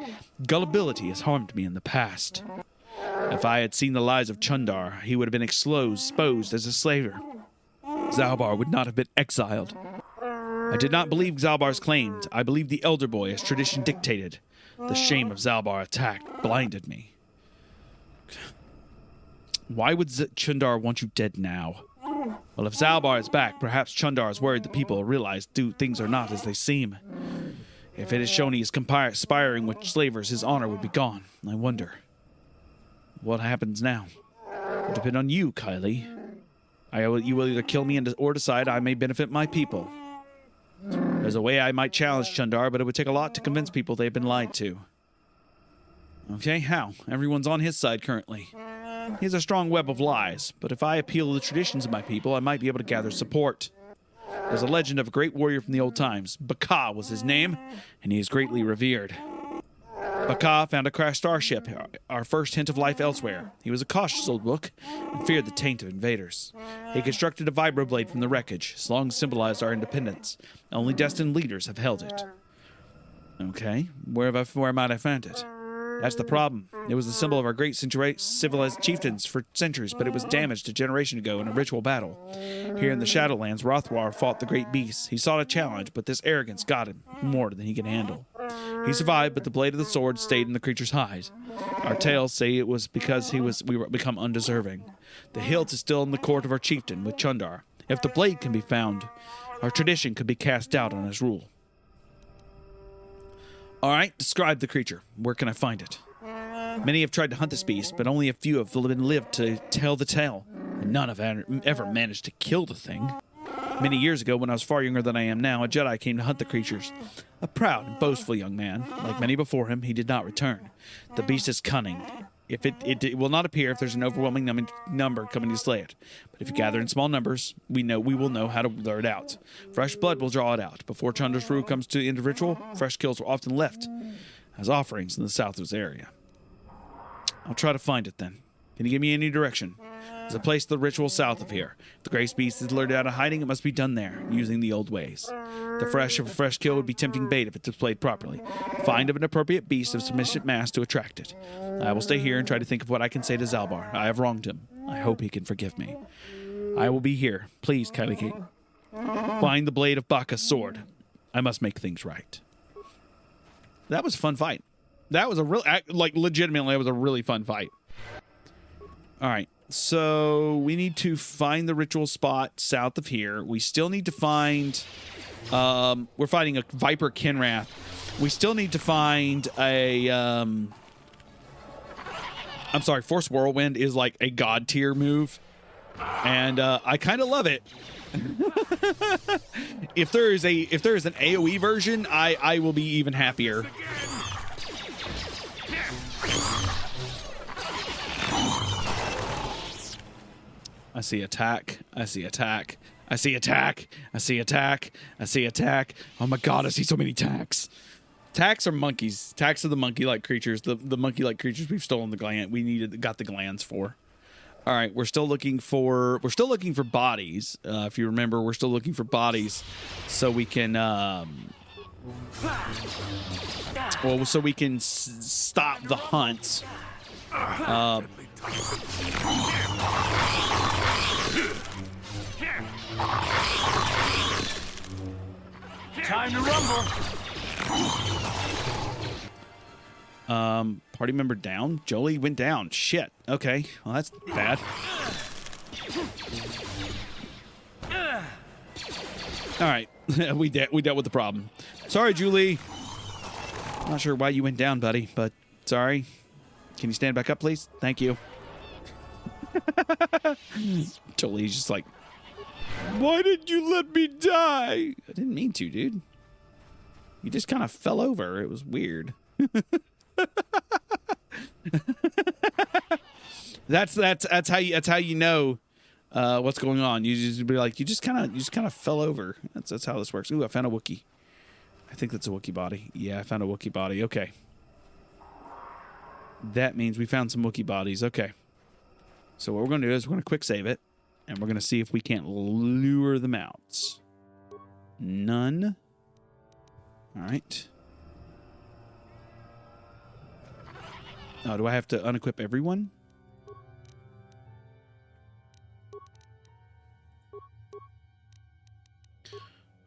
Gullibility has harmed me in the past. If I had seen the lies of Chundar, he would have been exposed as a slaver. Zalbar would not have been exiled. I did not believe Zalbar's claims. I believed the elder boy as tradition dictated. The shame of Zalbar attack blinded me. Why would Chundar want you dead now? Well, if Zalbar is back, perhaps Chundar is worried the people realize things are not as they seem. If it is shown he is conspiring with slavers, his honor would be gone. I wonder. What happens now? It will depend on you, Kylie. You will either kill me or decide I may benefit my people. There's a way I might challenge Chundar, but it would take a lot to convince people they've been lied to. Okay, how? Everyone's on his side currently. He has a strong web of lies, but if I appeal to the traditions of my people, I might be able to gather support. There's a legend of a great warrior from the old times. Baka was his name, and he is greatly revered. Baka found a crashed starship, our first hint of life elsewhere. He was a cautious old book and feared the taint of invaders. He constructed a vibroblade from the wreckage. It's long symbolized our independence. Only destined leaders have held it. Okay, where might I find it? That's the problem. It was the symbol of our great civilized chieftains for centuries, but it was damaged a generation ago in a ritual battle. Here in the Shadowlands, Rothwar fought the great beast. He sought a challenge, but this arrogance got him more than he could handle. He survived, but the blade of the sword stayed in the creature's hide. Our tales say it was because we were become undeserving. The hilt is still in the court of our chieftain with Chundar. If the blade can be found, our tradition could be cast doubt on his rule. All right, describe the creature. Where can I find it? Many have tried to hunt this beast, but only a few have lived to tell the tale, and none have ever managed to kill the thing. Many years ago, when I was far younger than I am now, a Jedi came to hunt the creatures. A proud and boastful young man. Like many before him, he did not return. The beast is cunning. If it will not appear if there's an overwhelming number coming to slay it. But if you gather in small numbers, we will know how to lure it out. Fresh blood will draw it out. Before Chundar's rule comes to the end of ritual, fresh kills were often left as offerings in the south of this area. I'll try to find it then. Can you give me any direction? There's a place to the ritual south of here. If the Grace Beast is lured out of hiding, it must be done there, using the old ways. The fresh kill would be tempting bait if it's displayed properly. Find an appropriate beast of sufficient mass to attract it. I will stay here and try to think of what I can say to Zalbar. I have wronged him. I hope he can forgive me. I will be here. Please, Kylie Kate. Find the blade of Baka's sword. I must make things right. That was a fun fight. That was legitimately, it was a really fun fight. All right. So we need to find the ritual spot south of here. We still need to find... we're fighting a Viper Kinrath. We still need to find a... I'm sorry, Force Whirlwind is like a god tier move. And I kind of love it. If there is an AoE version, I will be even happier. I see attack. I see attack. I see attack. I see attack. I see attack. Oh my god, I see so many attacks. Attacks are monkeys. Attacks are the monkey-like creatures. The monkey-like creatures we've stolen the gland. Got the glands for. All right, we're still looking for bodies. If you remember, we're still looking for bodies, so we can stop the hunt. Time to rumble. Party member down. Jolie went down. Shit. Okay. Well, that's bad. All right. we dealt with the problem. Sorry, Julie. Not sure why you went down, buddy, but sorry. Can you stand back up, please? Thank you. Jolie's just like, why did you let me die? I didn't mean to, dude. You just kind of fell over. It was weird. That's how you know what's going on. You just be like, you just kind of fell over. That's how this works. Ooh, I found a Wookiee. I think that's a Wookiee body. Yeah, I found a Wookiee body. Okay. That means we found some Wookiee bodies. Okay. So what we're going to do is we're going to quick save it, and we're going to see if we can't lure them out. None. All right. Oh, do I have to unequip everyone?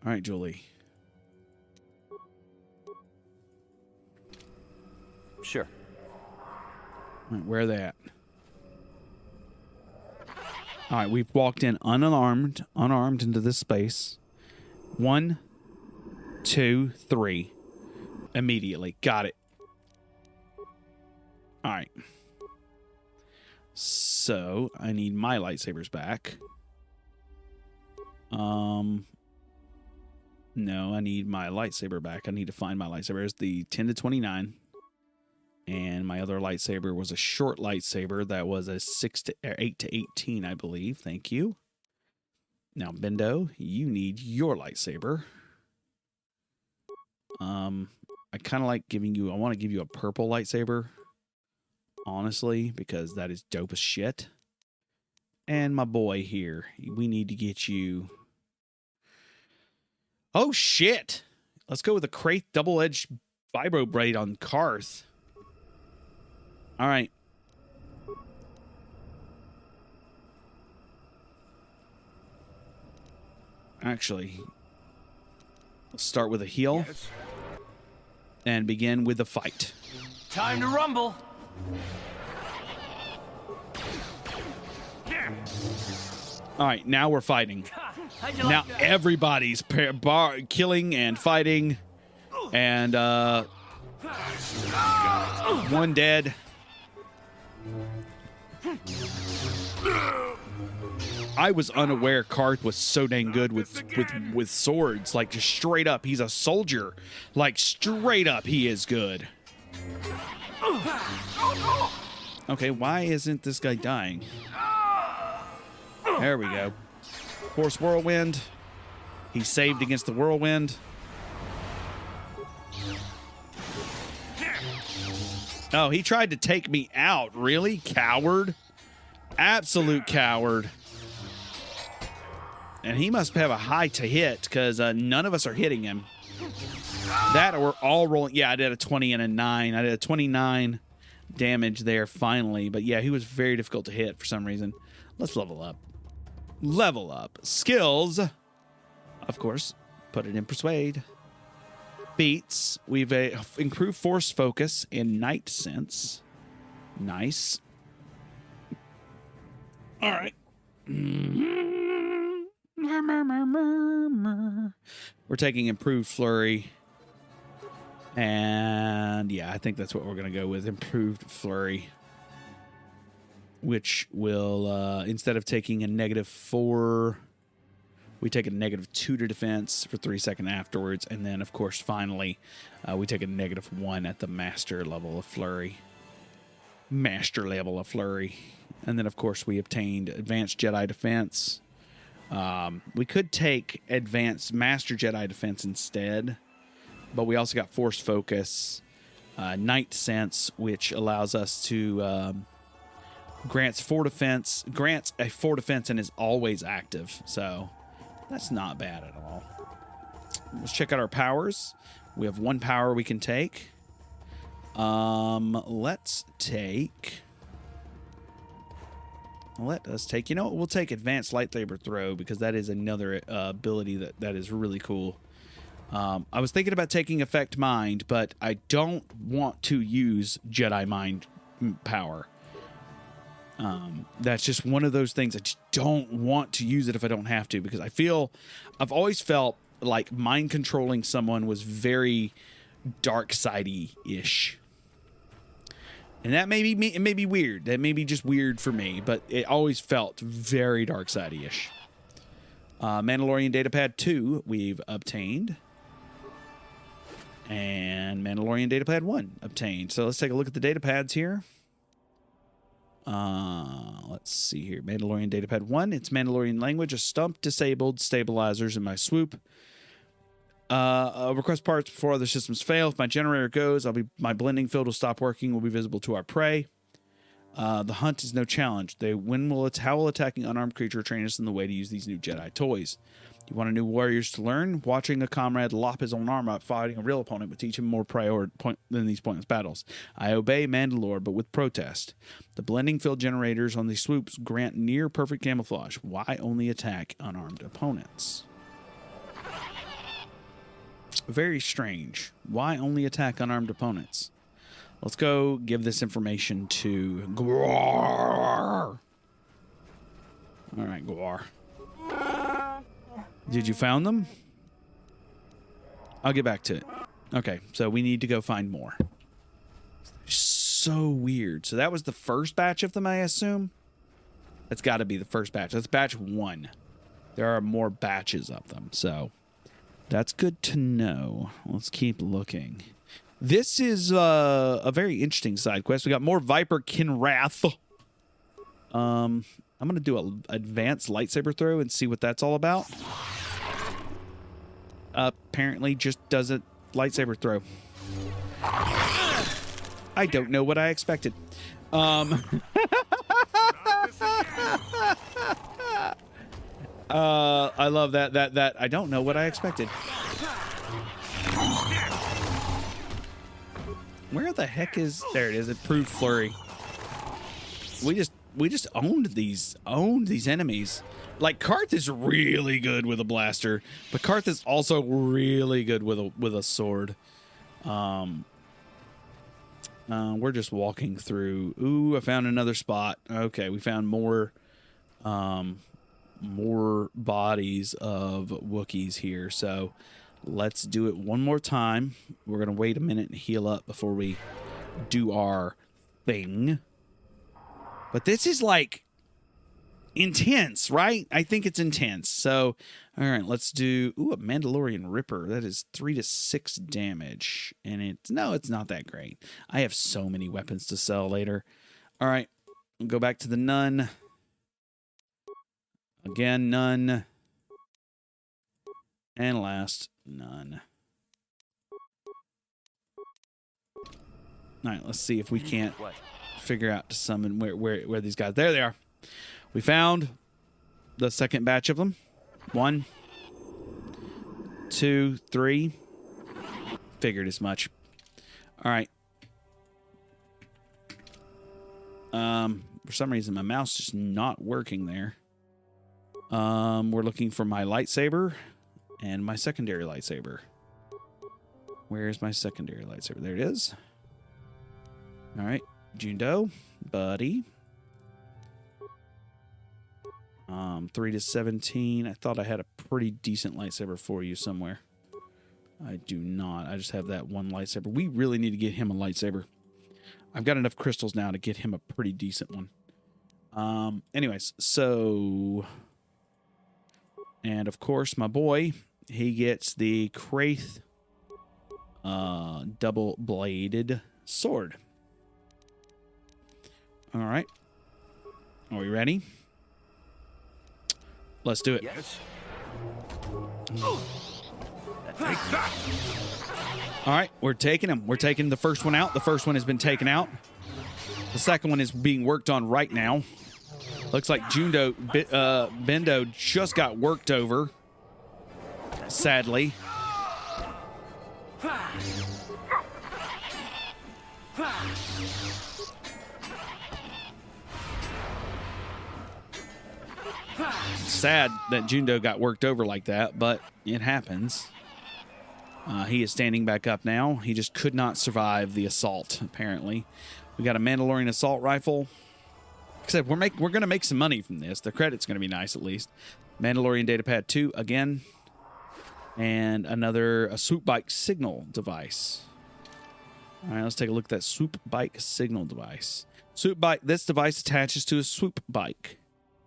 All right, Julie. Sure. All right, where are they at? All right, we've walked in unarmed into this space. 1, 2, 3. Immediately. Got it. All right. So, I need my lightsabers back. No, I need my lightsaber back. I need to find my lightsaber. It's the 10 to 29. And my other lightsaber was a short lightsaber that was a 8 to 18, I believe. Thank you. Now, Bendo, you need your lightsaber. I kind of like I want to give you a purple lightsaber. Honestly, because that is dope as shit. And my boy here, we need to get you... Oh, shit! Let's go with a Crate double-edged vibro blade on Karth. All right. Actually, let's start with a heal and begin with the fight. Time to rumble. All right, now we're fighting. How'd you Now like that? everybody's killing and fighting, and one dead. I was unaware Karth was so dang good with swords. Like, just straight up, he's a soldier. Like, straight up, he is good. Okay, why isn't this guy dying? There we go. Force whirlwind. He saved against the whirlwind. Oh, he tried to take me out. Really? Coward? Absolute coward. And he must have a high to hit, because none of us are hitting him. That, or we're all rolling. Yeah, I did a 20 and a 9. I did a 29 damage there finally. But yeah, he was very difficult to hit for some reason. Let's level up. Level up. Skills. Of course, put it in Persuade. Feats. We've improved Force Focus and Night Sense. Nice. All right. We're taking Improved Flurry. And yeah, I think that's what we're going to go with. Improved Flurry. Which will, instead of taking a -4, we take a -2 to defense for 3 seconds afterwards. And then, of course, finally, we take a -1 at the Master level of Flurry. Master level of Flurry. And then, of course, we obtained Advanced Jedi Defense. We could take Advanced Master Jedi Defense instead. But we also got Force Focus, Night Sense, which allows us to... grants a 4 defense and is always active. So that's not bad at all. Let's check out our powers. We have 1 power we can take. Let's take... Let us take... You know what? We'll take Advanced Lightsaber Throw, because that is another ability that is really cool. I was thinking about taking Effect Mind, but I don't want to use Jedi Mind power. That's just one of those things. I just don't want to use it if I don't have to, because I've always felt like mind controlling someone was very dark sidey-ish. And that may be me, it may be weird. That may be just weird for me, but it always felt very dark sidey-ish. Mandalorian Datapad 2 we've obtained. And Mandalorian Datapad 1 obtained. So let's take a look at the datapads here. Let's see here. Mandalorian Datapad 1. It's Mandalorian language. A stump disabled. Stabilizers in my swoop. Request parts before other systems fail. If my generator goes, my blending field will stop working. Will be visible to our prey. The hunt is no challenge. How will attacking unarmed creature train us in the way to use these new Jedi toys? You want a new warriors to learn? Watching a comrade lop his own arm out fighting a real opponent would teach him more than these pointless battles. I obey Mandalore, but with protest. The blending field generators on these swoops grant near perfect camouflage. Why only attack unarmed opponents? Very strange. Why only attack unarmed opponents? Let's go give this information to Gwar. All right, Gwar. Did you found them? I'll get back to it. Okay, so we need to go find more. So weird. So that was the first batch of them, I assume? That's got to be the first batch. That's batch 1. There are more batches of them, so that's good to know. Let's keep looking. This is a very interesting side quest. We got more Viper Kinrath. I'm going to do an advanced lightsaber throw and see what that's all about. Apparently just does a lightsaber throw. I don't know what I expected. I love that I don't know what I expected. Where the heck is... There it is. Improved Flurry. we just owned these enemies. Like Karth is really good with a blaster, but Karth is also really good with a sword. We're just walking through. Ooh, I found another spot. Okay, we found more bodies of Wookiees here. So let's do it one more time. We're gonna wait a minute and heal up before we do our thing. But this is like intense, right? I think it's intense. So, all right, let's do a Mandalorian Ripper. That is 3 to 6 damage, and it's not that great. I have so many weapons to sell later. All right, we'll go back to the nun. Again, none. And last, none. All right, let's see if we can't figure out to summon where these guys. There they are. We found the second batch of them. 1, 2, 3. Figured as much. All right. For some reason, my mouse is just not working there. We're looking for my lightsaber and my secondary lightsaber. Where's my secondary lightsaber? There it is. All right, Jundo, buddy. 3 to 17. I thought I had a pretty decent lightsaber for you somewhere. I do not. I just have that one lightsaber. We really need to get him a lightsaber. I've got enough crystals now to get him a pretty decent one. Anyways, so... And, of course, my boy, he gets the Kraith double-bladed sword. All right. Are we ready? Let's do it. Yes. All right, we're taking him. We're taking the first one out. The first one has been taken out. The second one is being worked on right now. Looks like Bendo just got worked over, sadly. Sad that Jundo got worked over like that, but it happens. He is standing back up now. He just could not survive the assault, apparently. We got a Mandalorian assault rifle. Except we're going to make some money from this. The credit's going to be nice, at least. Mandalorian datapad 2 again. And a swoop bike signal device. All right, let's take a look at that swoop bike signal device. Swoop bike, this device attaches to a swoop bike,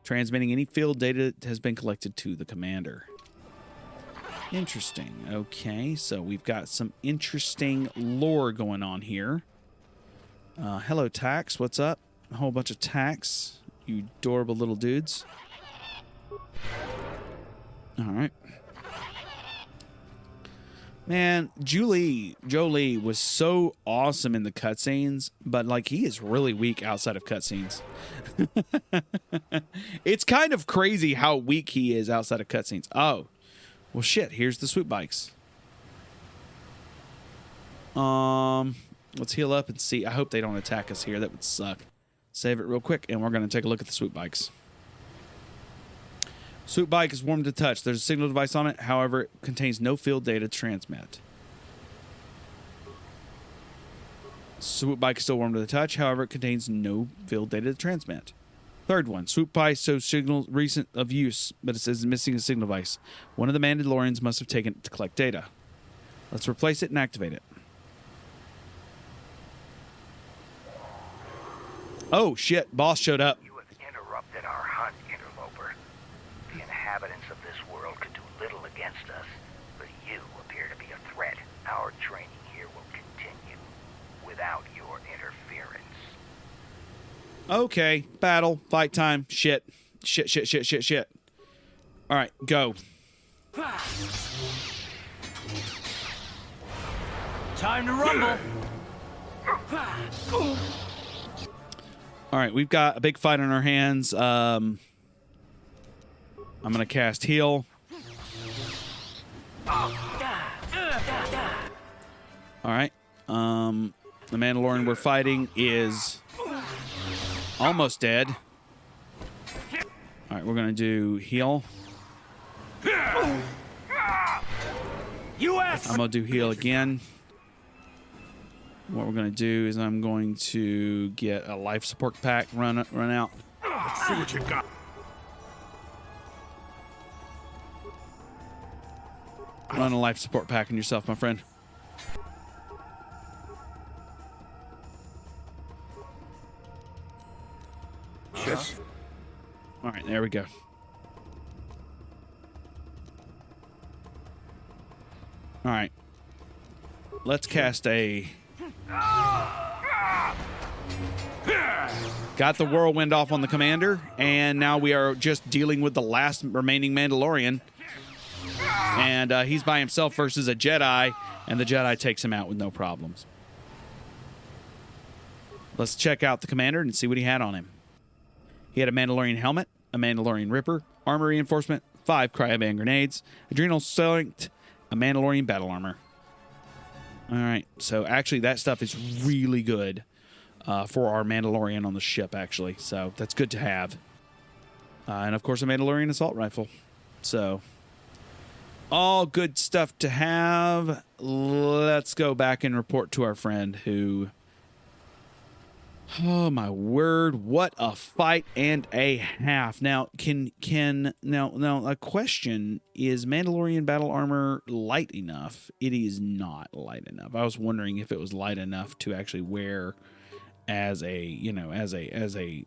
transmitting any field data that has been collected to the commander. Interesting. Okay, so we've got some interesting lore going on here. Hello, Tax. What's up? A whole bunch of Tax. You adorable little dudes. All right. Man, Jolie was so awesome in the cutscenes, but like he is really weak outside of cutscenes. It's kind of crazy how weak he is outside of cutscenes. Oh, well, shit. Here's the swoop bikes. Let's heal up and see. I hope they don't attack us here. That would suck. Save it real quick, and we're going to take a look at the swoop bikes. Swoop bike is warm to touch. There's a signal device on it. However, it contains no field data to transmit. Swoop bike is still warm to the touch. However, it contains no field data to transmit. Third one. Swoop bike shows signal recent of use, but it says missing a signal device. One of the Mandalorians must have taken it to collect data. Let's replace it and activate it. Oh, shit. Boss showed up. You have interrupted our hunt, interloper. The inhabitants of this world could do little against us, but you appear to be a threat. Our training here will continue without your interference. Okay. Battle. Fight time. Shit. Shit. All right. Go. Time to rumble. All right, we've got a big fight on our hands. I'm going to cast heal. All right. The Mandalorian we're fighting is Almost dead. All right, we're going to do heal. U.S. I'm going to do heal again. What we're going to do is I'm going to get a life support pack run out. Let's see what you got. Run a life support pack on yourself, my friend. Yes. All right, there we go. All right. Let's cast a... Got the whirlwind off on the commander, and now we are just dealing with the last remaining Mandalorian. And he's by himself versus a Jedi, and the Jedi takes him out with no problems. Let's check out the commander and see what he had on him. He had a Mandalorian helmet, a Mandalorian Ripper, armor reinforcement, 5 cryoban grenades, adrenal select, a Mandalorian battle armor. All right, so actually that stuff is really good for our Mandalorian on the ship, actually. So that's good to have. And of course, a Mandalorian assault rifle. So all good stuff to have. Let's go back and report to our friend who... Oh my word, what a fight and a half. Now, now a question, is Mandalorian battle armor light enough? It is not light enough. I was wondering if it was light enough to actually wear as a, you know, as a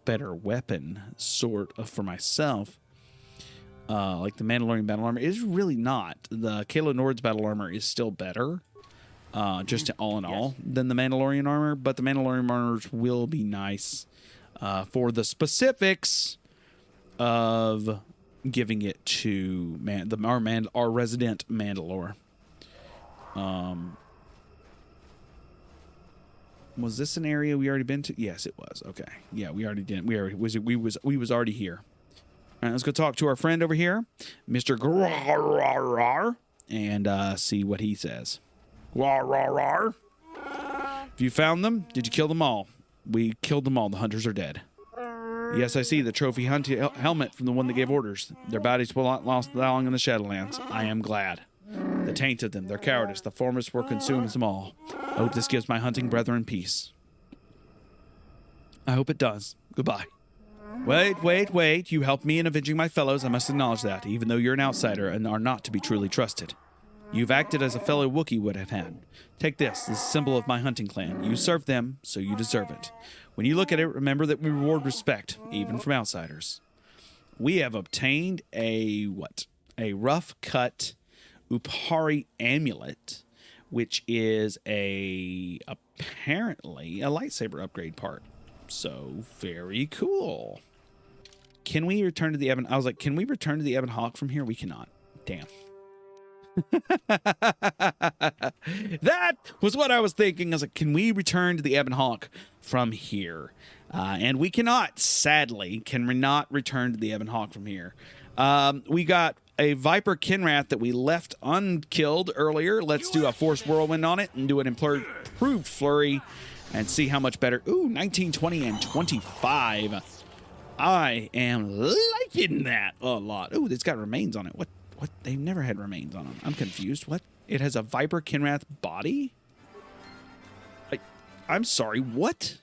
better weapon sort of for myself. Like the Mandalorian battle armor is really not. The Kayla Nord's battle armor is still better. Just all in all, than the Mandalorian armor, but the Mandalorian armors will be nice for the specifics of giving it to our resident Mandalore. Was this an area we already been to? Yes, it was. Okay, yeah, we already did. We was already here. All right, let's go talk to our friend over here, Mr. Grar, and see what he says. Rawr, rawr, rawr. Have you found them? Did you kill them all? We killed them all. The hunters are dead. Yes, I see the trophy helmet from the one that gave orders. Their bodies were lost long in the Shadowlands. I am glad. The taint of them, their cowardice, the formers were consumed them all. I hope this gives my hunting brethren peace. I hope it does. Goodbye. Wait. You helped me in avenging my fellows. I must acknowledge that, even though you're an outsider and are not to be truly trusted. You've acted as a fellow Wookiee would have had. Take this a symbol of my hunting clan. You served them, so you deserve it. When you look at it, remember that we reward respect, even from outsiders. We have obtained a rough-cut Upari amulet, which is apparently a lightsaber upgrade part. So, very cool. Can we return to the Ebon... I was like, can we return to the Ebon Hawk from here? We cannot. Damn. That was what I was thinking. I was like, can we return to the Ebon Hawk from here? And we cannot, sadly, cannot return to the Ebon Hawk from here. We got a Viper Kinrath that we left unkilled earlier. Let's do a Force Whirlwind on it and do an improved Flurry and see how much better. Ooh, 19, 20, and 25. I am liking that a lot. Ooh, it's got remains on it. What? They've never had remains on them. I'm confused. What? It has a Viper Kinrath body? I'm sorry, what?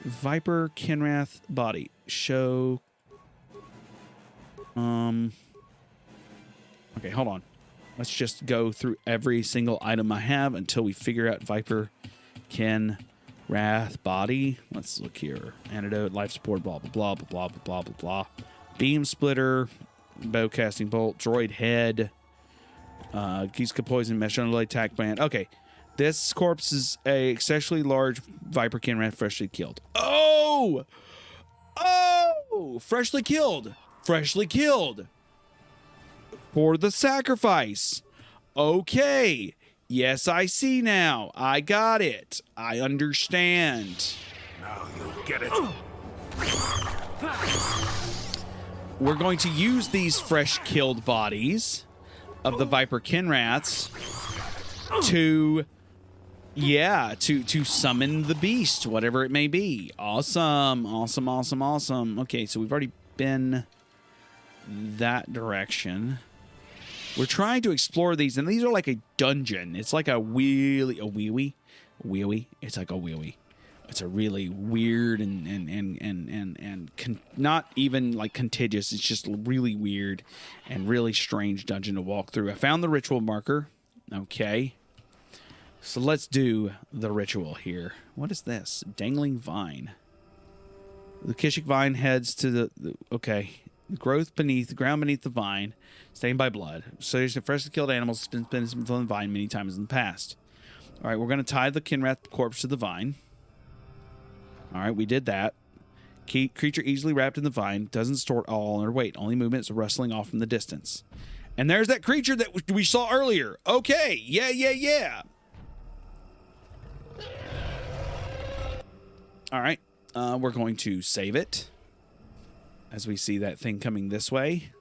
Viper Kinrath body. Show. Okay, hold on. Let's just go through every single item I have until we figure out Viper Kinrath body. Let's look here. Antidote, life support, blah, blah, blah, blah, blah, blah, blah, blah. Beam splitter. Bow casting bolt, droid head, Giska poison, mesh underlay, tack band. Okay, this corpse is a excessively large Viper Kinrath freshly killed. Oh, freshly killed for the sacrifice. Okay, yes, I see now. I got it. I understand. Now you'll get it. We're going to use these fresh killed bodies of the Viper Kinraths to Yeah, to summon the beast, whatever it may be. Awesome, awesome, awesome, awesome. Okay, so we've already been that direction. We're trying to explore these, and these are like a dungeon. It's like a wee-wee. It's like a wee-wee. It's a really weird and not even like contiguous. It's just really weird and really strange dungeon to walk through. I found the ritual marker. Okay. So let's do the ritual here. What is this? Dangling vine. The Kashyyyk vine heads to the okay. Growth beneath the ground beneath the vine, stained by blood. So there's a freshly killed animals been on the vine many times in the past. All right, we're going to tie the Kinrath corpse to the vine. All right, we did that. Creature easily wrapped in the vine, doesn't store all on her weight. Only movements rustling off from the distance. And there's that creature that we saw earlier. Okay, yeah. All right, we're going to save it as we see that thing coming this way.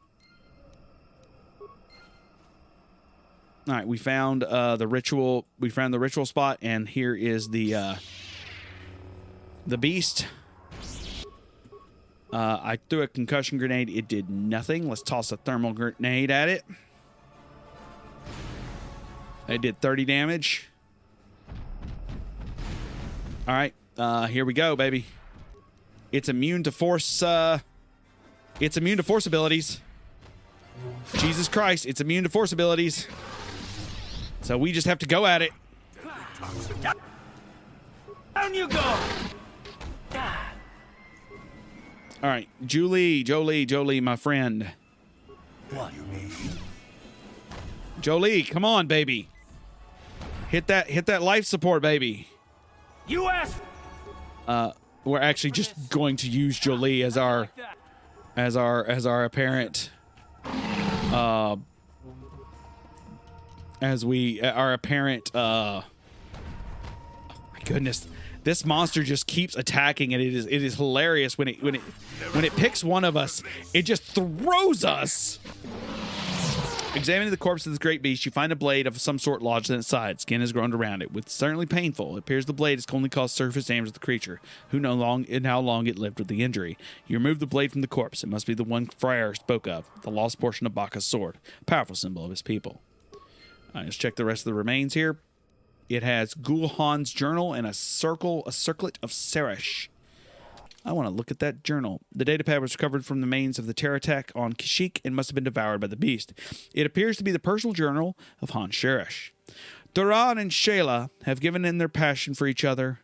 All right, we found the ritual. We found the ritual spot, and here is the beast. I threw a concussion grenade. It did nothing. Let's toss a thermal grenade at it. It did 30 damage. All right, here we go, baby. It's immune to force. It's immune to force abilities. Jesus Christ, it's immune to force abilities. So we just have to go at it. Down you go. All right, Jolie, my friend. What you need? Jolie, come on, baby. Hit that life support, baby. You asked. We're actually just going to use Jolie as our apparent oh my goodness. This monster just keeps attacking, and it is hilarious when it picks one of us, it just throws us. Examining the corpse of this great beast, you find a blade of some sort lodged in its side. Skin has grown around it. With certainly painful, it appears the blade has only caused surface damage to the creature. Who knows how long it lived with the injury. You remove the blade from the corpse. It must be the one Friar spoke of, the lost portion of Baccha's sword, a powerful symbol of his people. Let's check the rest of the remains here. It has Gulhan's journal and a circlet of Seresh. I want to look at that journal. The datapad was recovered from the remains of the terror attack on Kashyyyk and must have been devoured by the beast. It appears to be the personal journal of Han Sheresh. Duran and Shayla have given in their passion for each other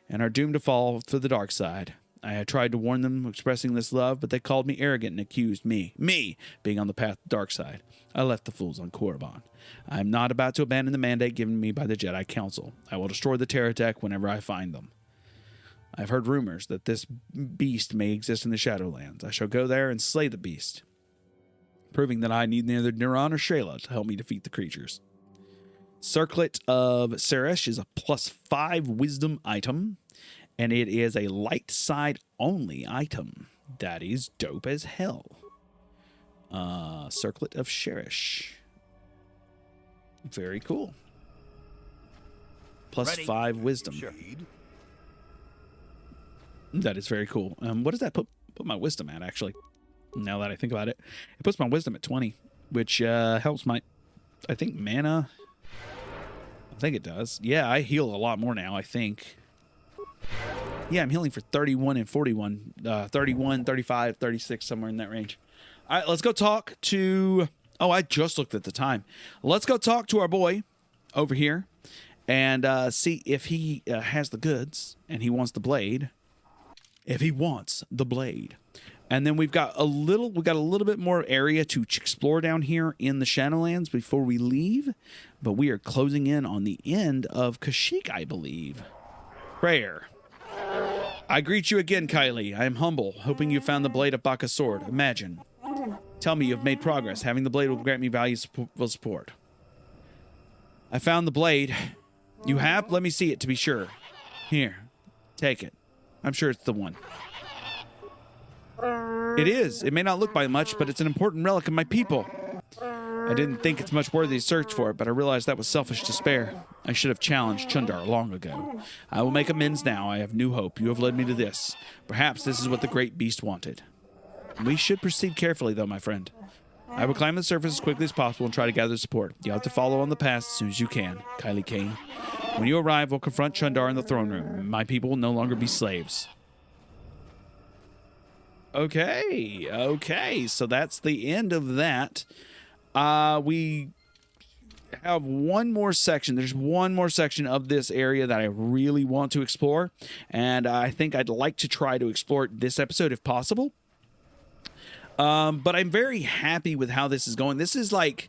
and are doomed to fall to the dark side. I had tried to warn them expressing this love, but they called me arrogant and accused me being on the path to the dark side. I left the fools on Korriban. I am not about to abandon the mandate given me by the Jedi Council. I will destroy the terror attack whenever I find them. I've heard rumors that this beast may exist in the Shadowlands. I shall go there and slay the beast, proving that I need neither Duran or Shayla to help me defeat the creatures. Circlet of Seresh is a +5 wisdom item, and it is a light side only item. That is dope as hell. Circlet of Sheresh. Very cool. +5 wisdom. Sure. That is very cool. What does that put my wisdom at, actually? Now that I think about it. It puts my wisdom at 20, which helps my, I think, mana. I think it does. Yeah, I heal a lot more now, I think. Yeah, I'm healing for 31 and 41. 31, 35, 36, somewhere in that range. All right, let's go talk to... Oh, I just looked at the time. Let's go talk to our boy over here and see if he has the goods and he wants the blade. If he wants the blade. And then we've got a little bit more area to explore down here in the Shadowlands before we leave. But we are closing in on the end of Kashyyyk, I believe. Prayer. I greet you again, Kylie. I am humble, hoping you found the blade of Baccha's sword. Imagine. Tell me you have made progress. Having the blade will grant me valuable support. I found the blade. You have? Let me see it to be sure. Here. Take it. I'm sure it's the one. It is. It may not look by much, but it's an important relic of my people. I didn't think it's much worthy to search for it, but I realized that was selfish despair. I should have challenged Chundar long ago. I will make amends now. I have new hope. You have led me to this. Perhaps this is what the great beast wanted. We should proceed carefully, though, my friend. I will climb the surface as quickly as possible and try to gather support. You'll have to follow on the path as soon as you can, Kylie Kane. When you arrive, we'll confront Chundar in the throne room. My people will no longer be slaves. Okay, so that's the end of that. We have one more section. There's one more section of this area that I really want to explore, and I think I'd like to try to explore it this episode if possible. But I'm very happy with how this is going. This is like,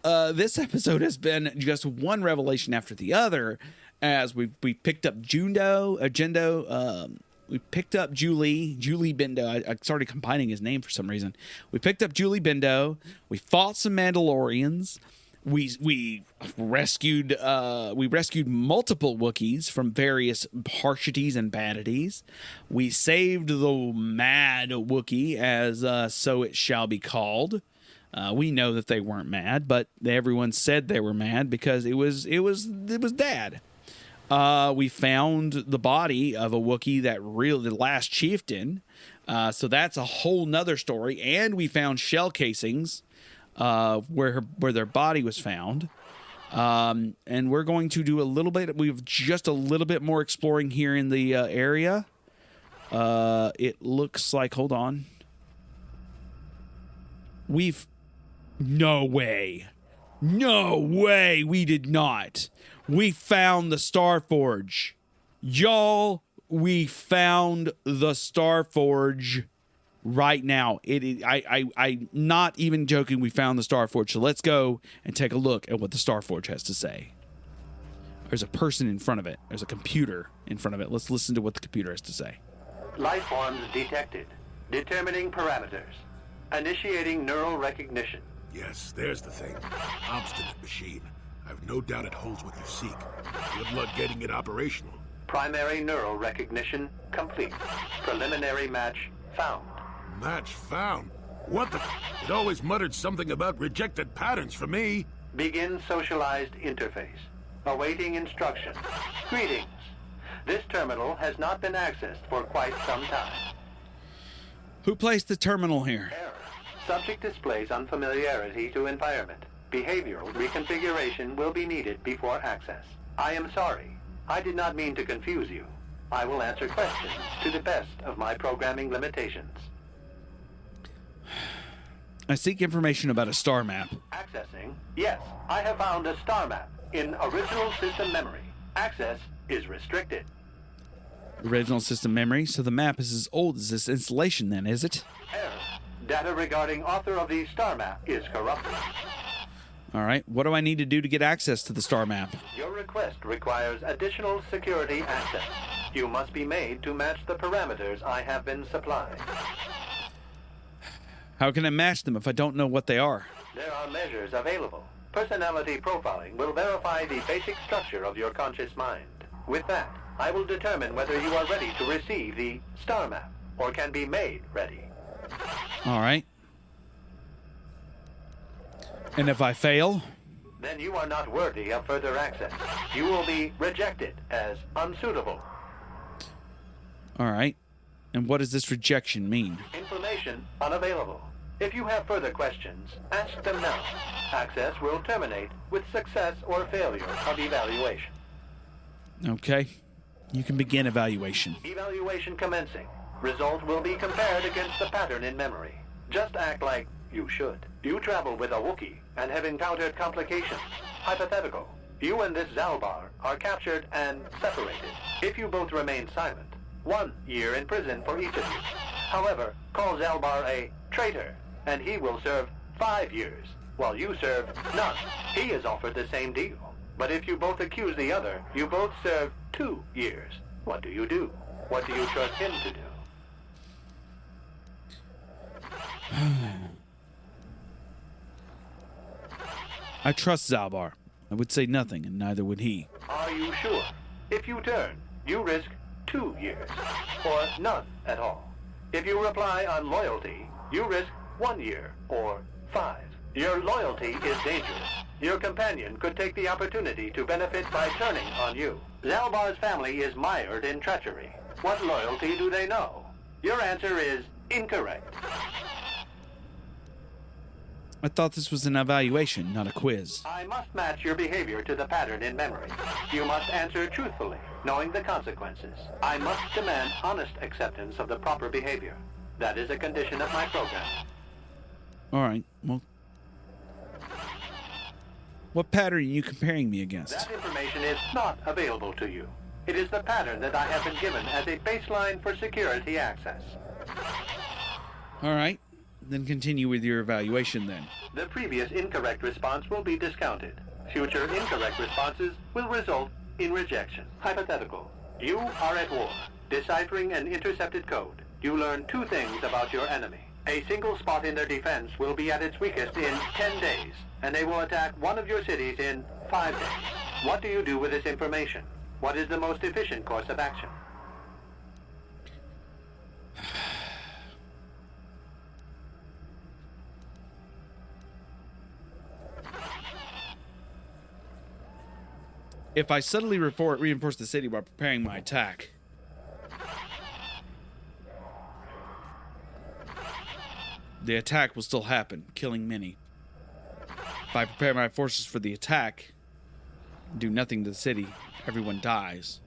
this episode has been just one revelation after the other, as we picked up we picked up Julie Bindo. I started combining his name for some reason. We picked up Julie Bindo. We fought some Mandalorians. We rescued multiple Wookiees from various harshities and badities. We saved the mad Wookiee, as so it shall be called. We know that they weren't mad, but everyone said they were mad because it was Dad. We found the body of a Wookiee the last chieftain. So that's a whole nother story. And we found shell casings where their body was found. And we're going to do just a little bit more exploring here in the area. It looks like, hold on. No way we did not. We found the Starforge. Y'all, we found the Starforge right now. I'm not even joking. We found the Starforge. So let's go and take a look at what the Starforge has to say. There's a person in front of it. There's a computer in front of it. Let's listen to what the computer has to say. Life forms detected. Determining parameters. Initiating neural recognition. Yes, there's the thing. Obstinate machine. I've no doubt it holds what you seek. Good luck getting it operational. Primary neural recognition complete. Preliminary match found. Match found? What the? It always muttered something about rejected patterns for me. Begin socialized interface. Awaiting instruction. Greetings. This terminal has not been accessed for quite some time. Who placed the terminal here? Error. Subject displays unfamiliarity to environment. Behavioral reconfiguration will be needed before access. I am sorry. I did not mean to confuse you. I will answer questions to the best of my programming limitations. I seek information about a star map. Accessing? Yes, I have found a star map in original system memory. Access is restricted. Original system memory? So the map is as old as this installation then, is it? Error. Data regarding author of the star map is corrupted. All right. What do I need to do to get access to the star map? Your request requires additional security access. You must be made to match the parameters I have been supplied. How can I match them if I don't know what they are? There are measures available. Personality profiling will verify the basic structure of your conscious mind. With that, I will determine whether you are ready to receive the star map or can be made ready. All right. And if I fail? Then you are not worthy of further access. You will be rejected as unsuitable. All right. And what does this rejection mean? Information unavailable. If you have further questions, ask them now. Access will terminate with success or failure of evaluation. Okay. You can begin evaluation. Evaluation commencing. Result will be compared against the pattern in memory. Just act like you should. You travel with a Wookiee and have encountered complications. Hypothetical. You and this Zalbar are captured and separated. If you both remain silent, 1 year in prison for each of you. However, call Zalbar a traitor, and he will serve 5 years, while you serve none. He is offered the same deal. But if you both accuse the other, you both serve 2 years. What do you do? What do you trust him to do? I trust Zalbar. I would say nothing, and neither would he. Are you sure? If you turn, you risk 2 years, or none at all. If you reply on loyalty, you risk 1 year, or 5. Your loyalty is dangerous. Your companion could take the opportunity to benefit by turning on you. Zalbar's family is mired in treachery. What loyalty do they know? Your answer is incorrect. I thought this was an evaluation, not a quiz. I must match your behavior to the pattern in memory. You must answer truthfully, knowing the consequences. I must demand honest acceptance of the proper behavior. That is a condition of my program. All right, well... What pattern are you comparing me against? That information is not available to you. It is the pattern that I have been given as a baseline for security access. All right, then continue with your evaluation then. The previous incorrect response will be discounted. Future incorrect responses will result in rejection. Hypothetical. You are at war, deciphering an intercepted code. You learn two things about your enemy. A single spot in their defense will be at its weakest in 10 days, and they will attack one of your cities in 5 days. What do you do with this information? What is the most efficient course of action? If I subtly reinforce the city while preparing my attack, the attack will still happen, killing many. If I prepare my forces for the attack, do nothing to the city, everyone dies.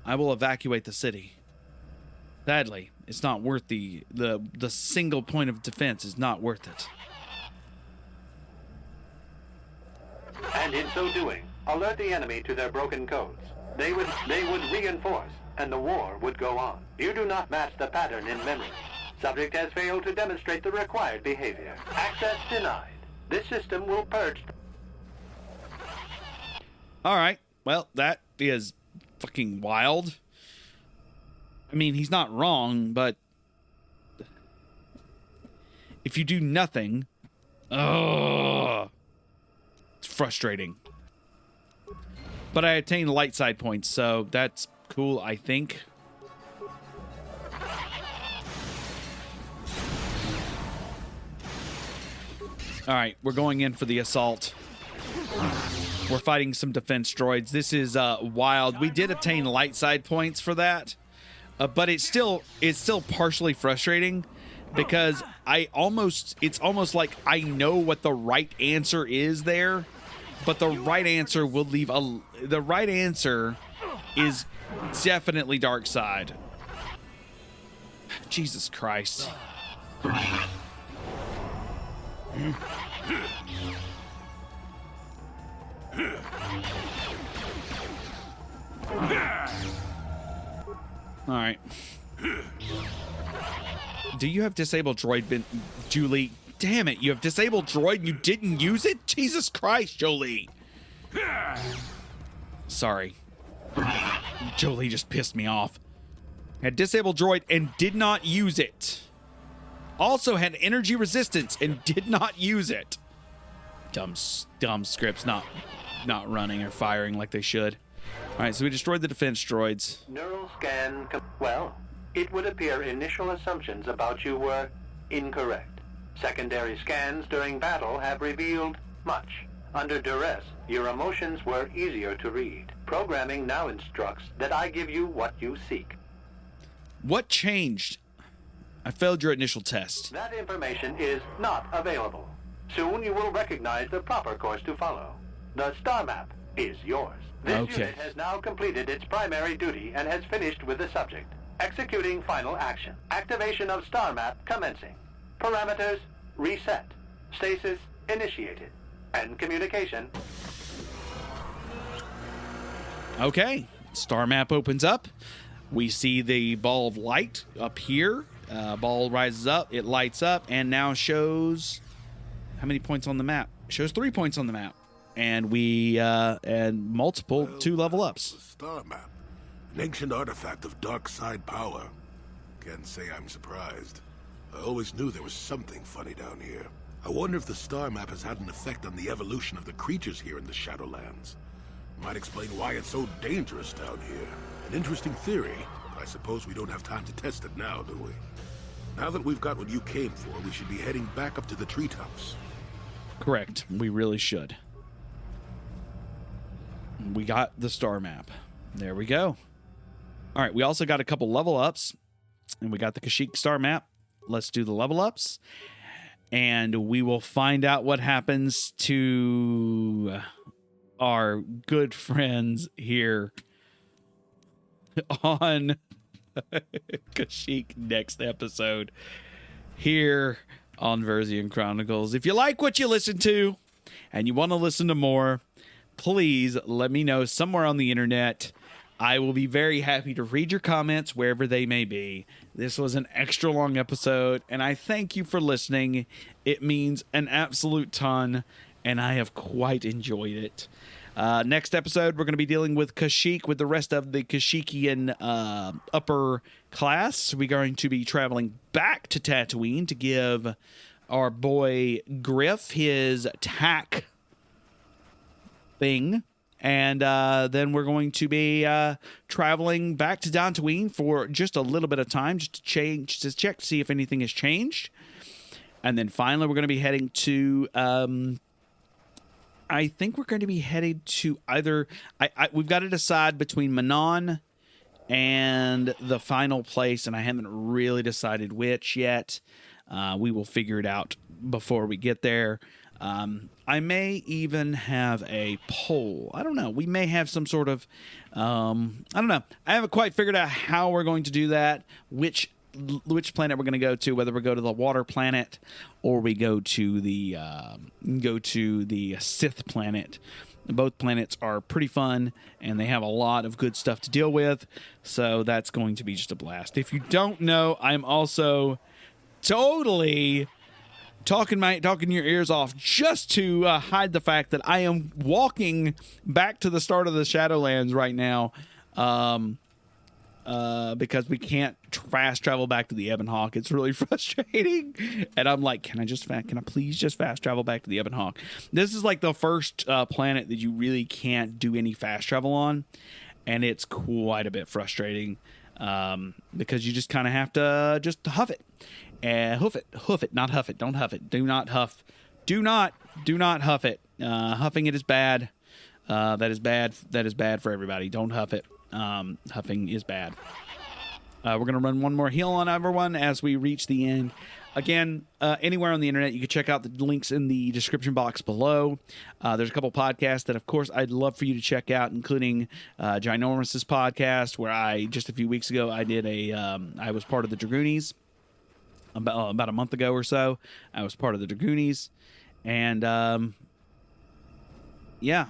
I will evacuate the city. Sadly, it's not worth the single point of defense is not worth it. And in so doing, alert the enemy to their broken codes. They would reinforce, and the war would go on. You do not match the pattern in memory. Subject has failed to demonstrate the required behavior. Access denied. This system will purge... Alright, well, that is fucking wild. I mean, he's not wrong, but... if you do nothing... Ugh, it's frustrating. But I attained light side points, so that's cool, I think. Alright, we're going in for the assault. We're fighting some defense droids. This is wild. We did obtain light side points for that, but it's still partially frustrating because it's almost like I know what the right answer is there, but the right answer will leave the right answer is definitely dark side. Jesus Christ. Alright. Do you have disabled droid, Julie? Damn it, you have disabled droid and you didn't use it? Jesus Christ, Jolie. Sorry. Jolie just pissed me off. Had disabled droid and did not use it. Also had energy resistance and did not use it. Dumb scripts not running or firing like they should. All right, so we destroyed the defense droids. Neural scan... well, it would appear initial assumptions about you were incorrect. Secondary scans during battle have revealed much. Under duress, your emotions were easier to read. Programming now instructs that I give you what you seek. What changed? I failed your initial test. That information is not available. Soon you will recognize the proper course to follow. The star map is yours. This unit has now completed its primary duty and has finished with the subject. Executing final action. Activation of star map commencing. Parameters reset. Stasis initiated. And communication. Okay. Star map opens up. We see the ball of light up here. Ball rises up. It lights up and now shows... how many points on the map? It shows 3 points on the map. And we, and multiple 2 level ups. The star map. An ancient artifact of dark side power. Can't say I'm surprised. I always knew there was something funny down here. I wonder if the star map has had an effect on the evolution of the creatures here in the Shadowlands. Might explain why it's so dangerous down here. An interesting theory, but I suppose we don't have time to test it now, do we? Now that we've got what you came for, we should be heading back up to the treetops. Correct. We really should. We got the star map. There we go. All right, we also got a couple level ups, and we got the Kashyyyk star map. Let's do the level ups, and we will find out what happens to our good friends here on Kashyyyk next episode here on Versian Chronicles. If you like what you listen to and you want to listen to more, please let me know somewhere on the internet. I will be very happy to read your comments wherever they may be. This was an extra long episode, and I thank you for listening. It means an absolute ton, and I have quite enjoyed it. Next episode, we're going to be dealing with Kashyyyk with the rest of the Kashyykian upper class. We're going to be traveling back to Tatooine to give our boy Griff his tack thing. And then we're going to be traveling back to Dantooine for just a little bit of time, just to check to see if anything has changed. And then finally, we're going to be heading to... I think we're going to be headed to either... we've got to decide between Manon and the final place, and I haven't really decided which yet. We will figure it out before we get there. I may even have a poll. I don't know. We may have some sort of... I don't know. I haven't quite figured out how we're going to do that, which planet we're going to go to, whether we go to the water planet or we go to the Sith planet. Both planets are pretty fun, and they have a lot of good stuff to deal with, so that's going to be just a blast. If you don't know, I'm also totally talking your ears off just to hide the fact that I am walking back to the start of the Shadowlands right now, because we can't fast travel back to the Ebon Hawk. It's really frustrating, and I'm like, can I please just fast travel back to the Ebon Hawk? This is like the first planet that you really can't do any fast travel on, and it's quite a bit frustrating, because you just kind of have to just huff it. Hoof it, not huff it. Don't huff it. Do not huff. Do not huff it. Huffing it is bad. That is bad. That is bad for everybody. Don't huff it. Huffing is bad. We're going to run one more heal on everyone as we reach the end. Again, anywhere on the internet, you can check out the links in the description box below. There's a couple podcasts that, of course, I'd love for you to check out, including Ginormous's podcast, where just a few weeks ago, I was part of the Dragoonies. About a month ago or so, I was part of the Dragoonies, and yeah,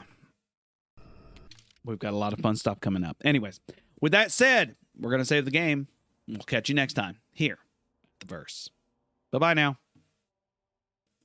we've got a lot of fun stuff coming up. Anyways, with that said, we're going to save the game. We'll catch you next time here at The Verse. Bye-bye now.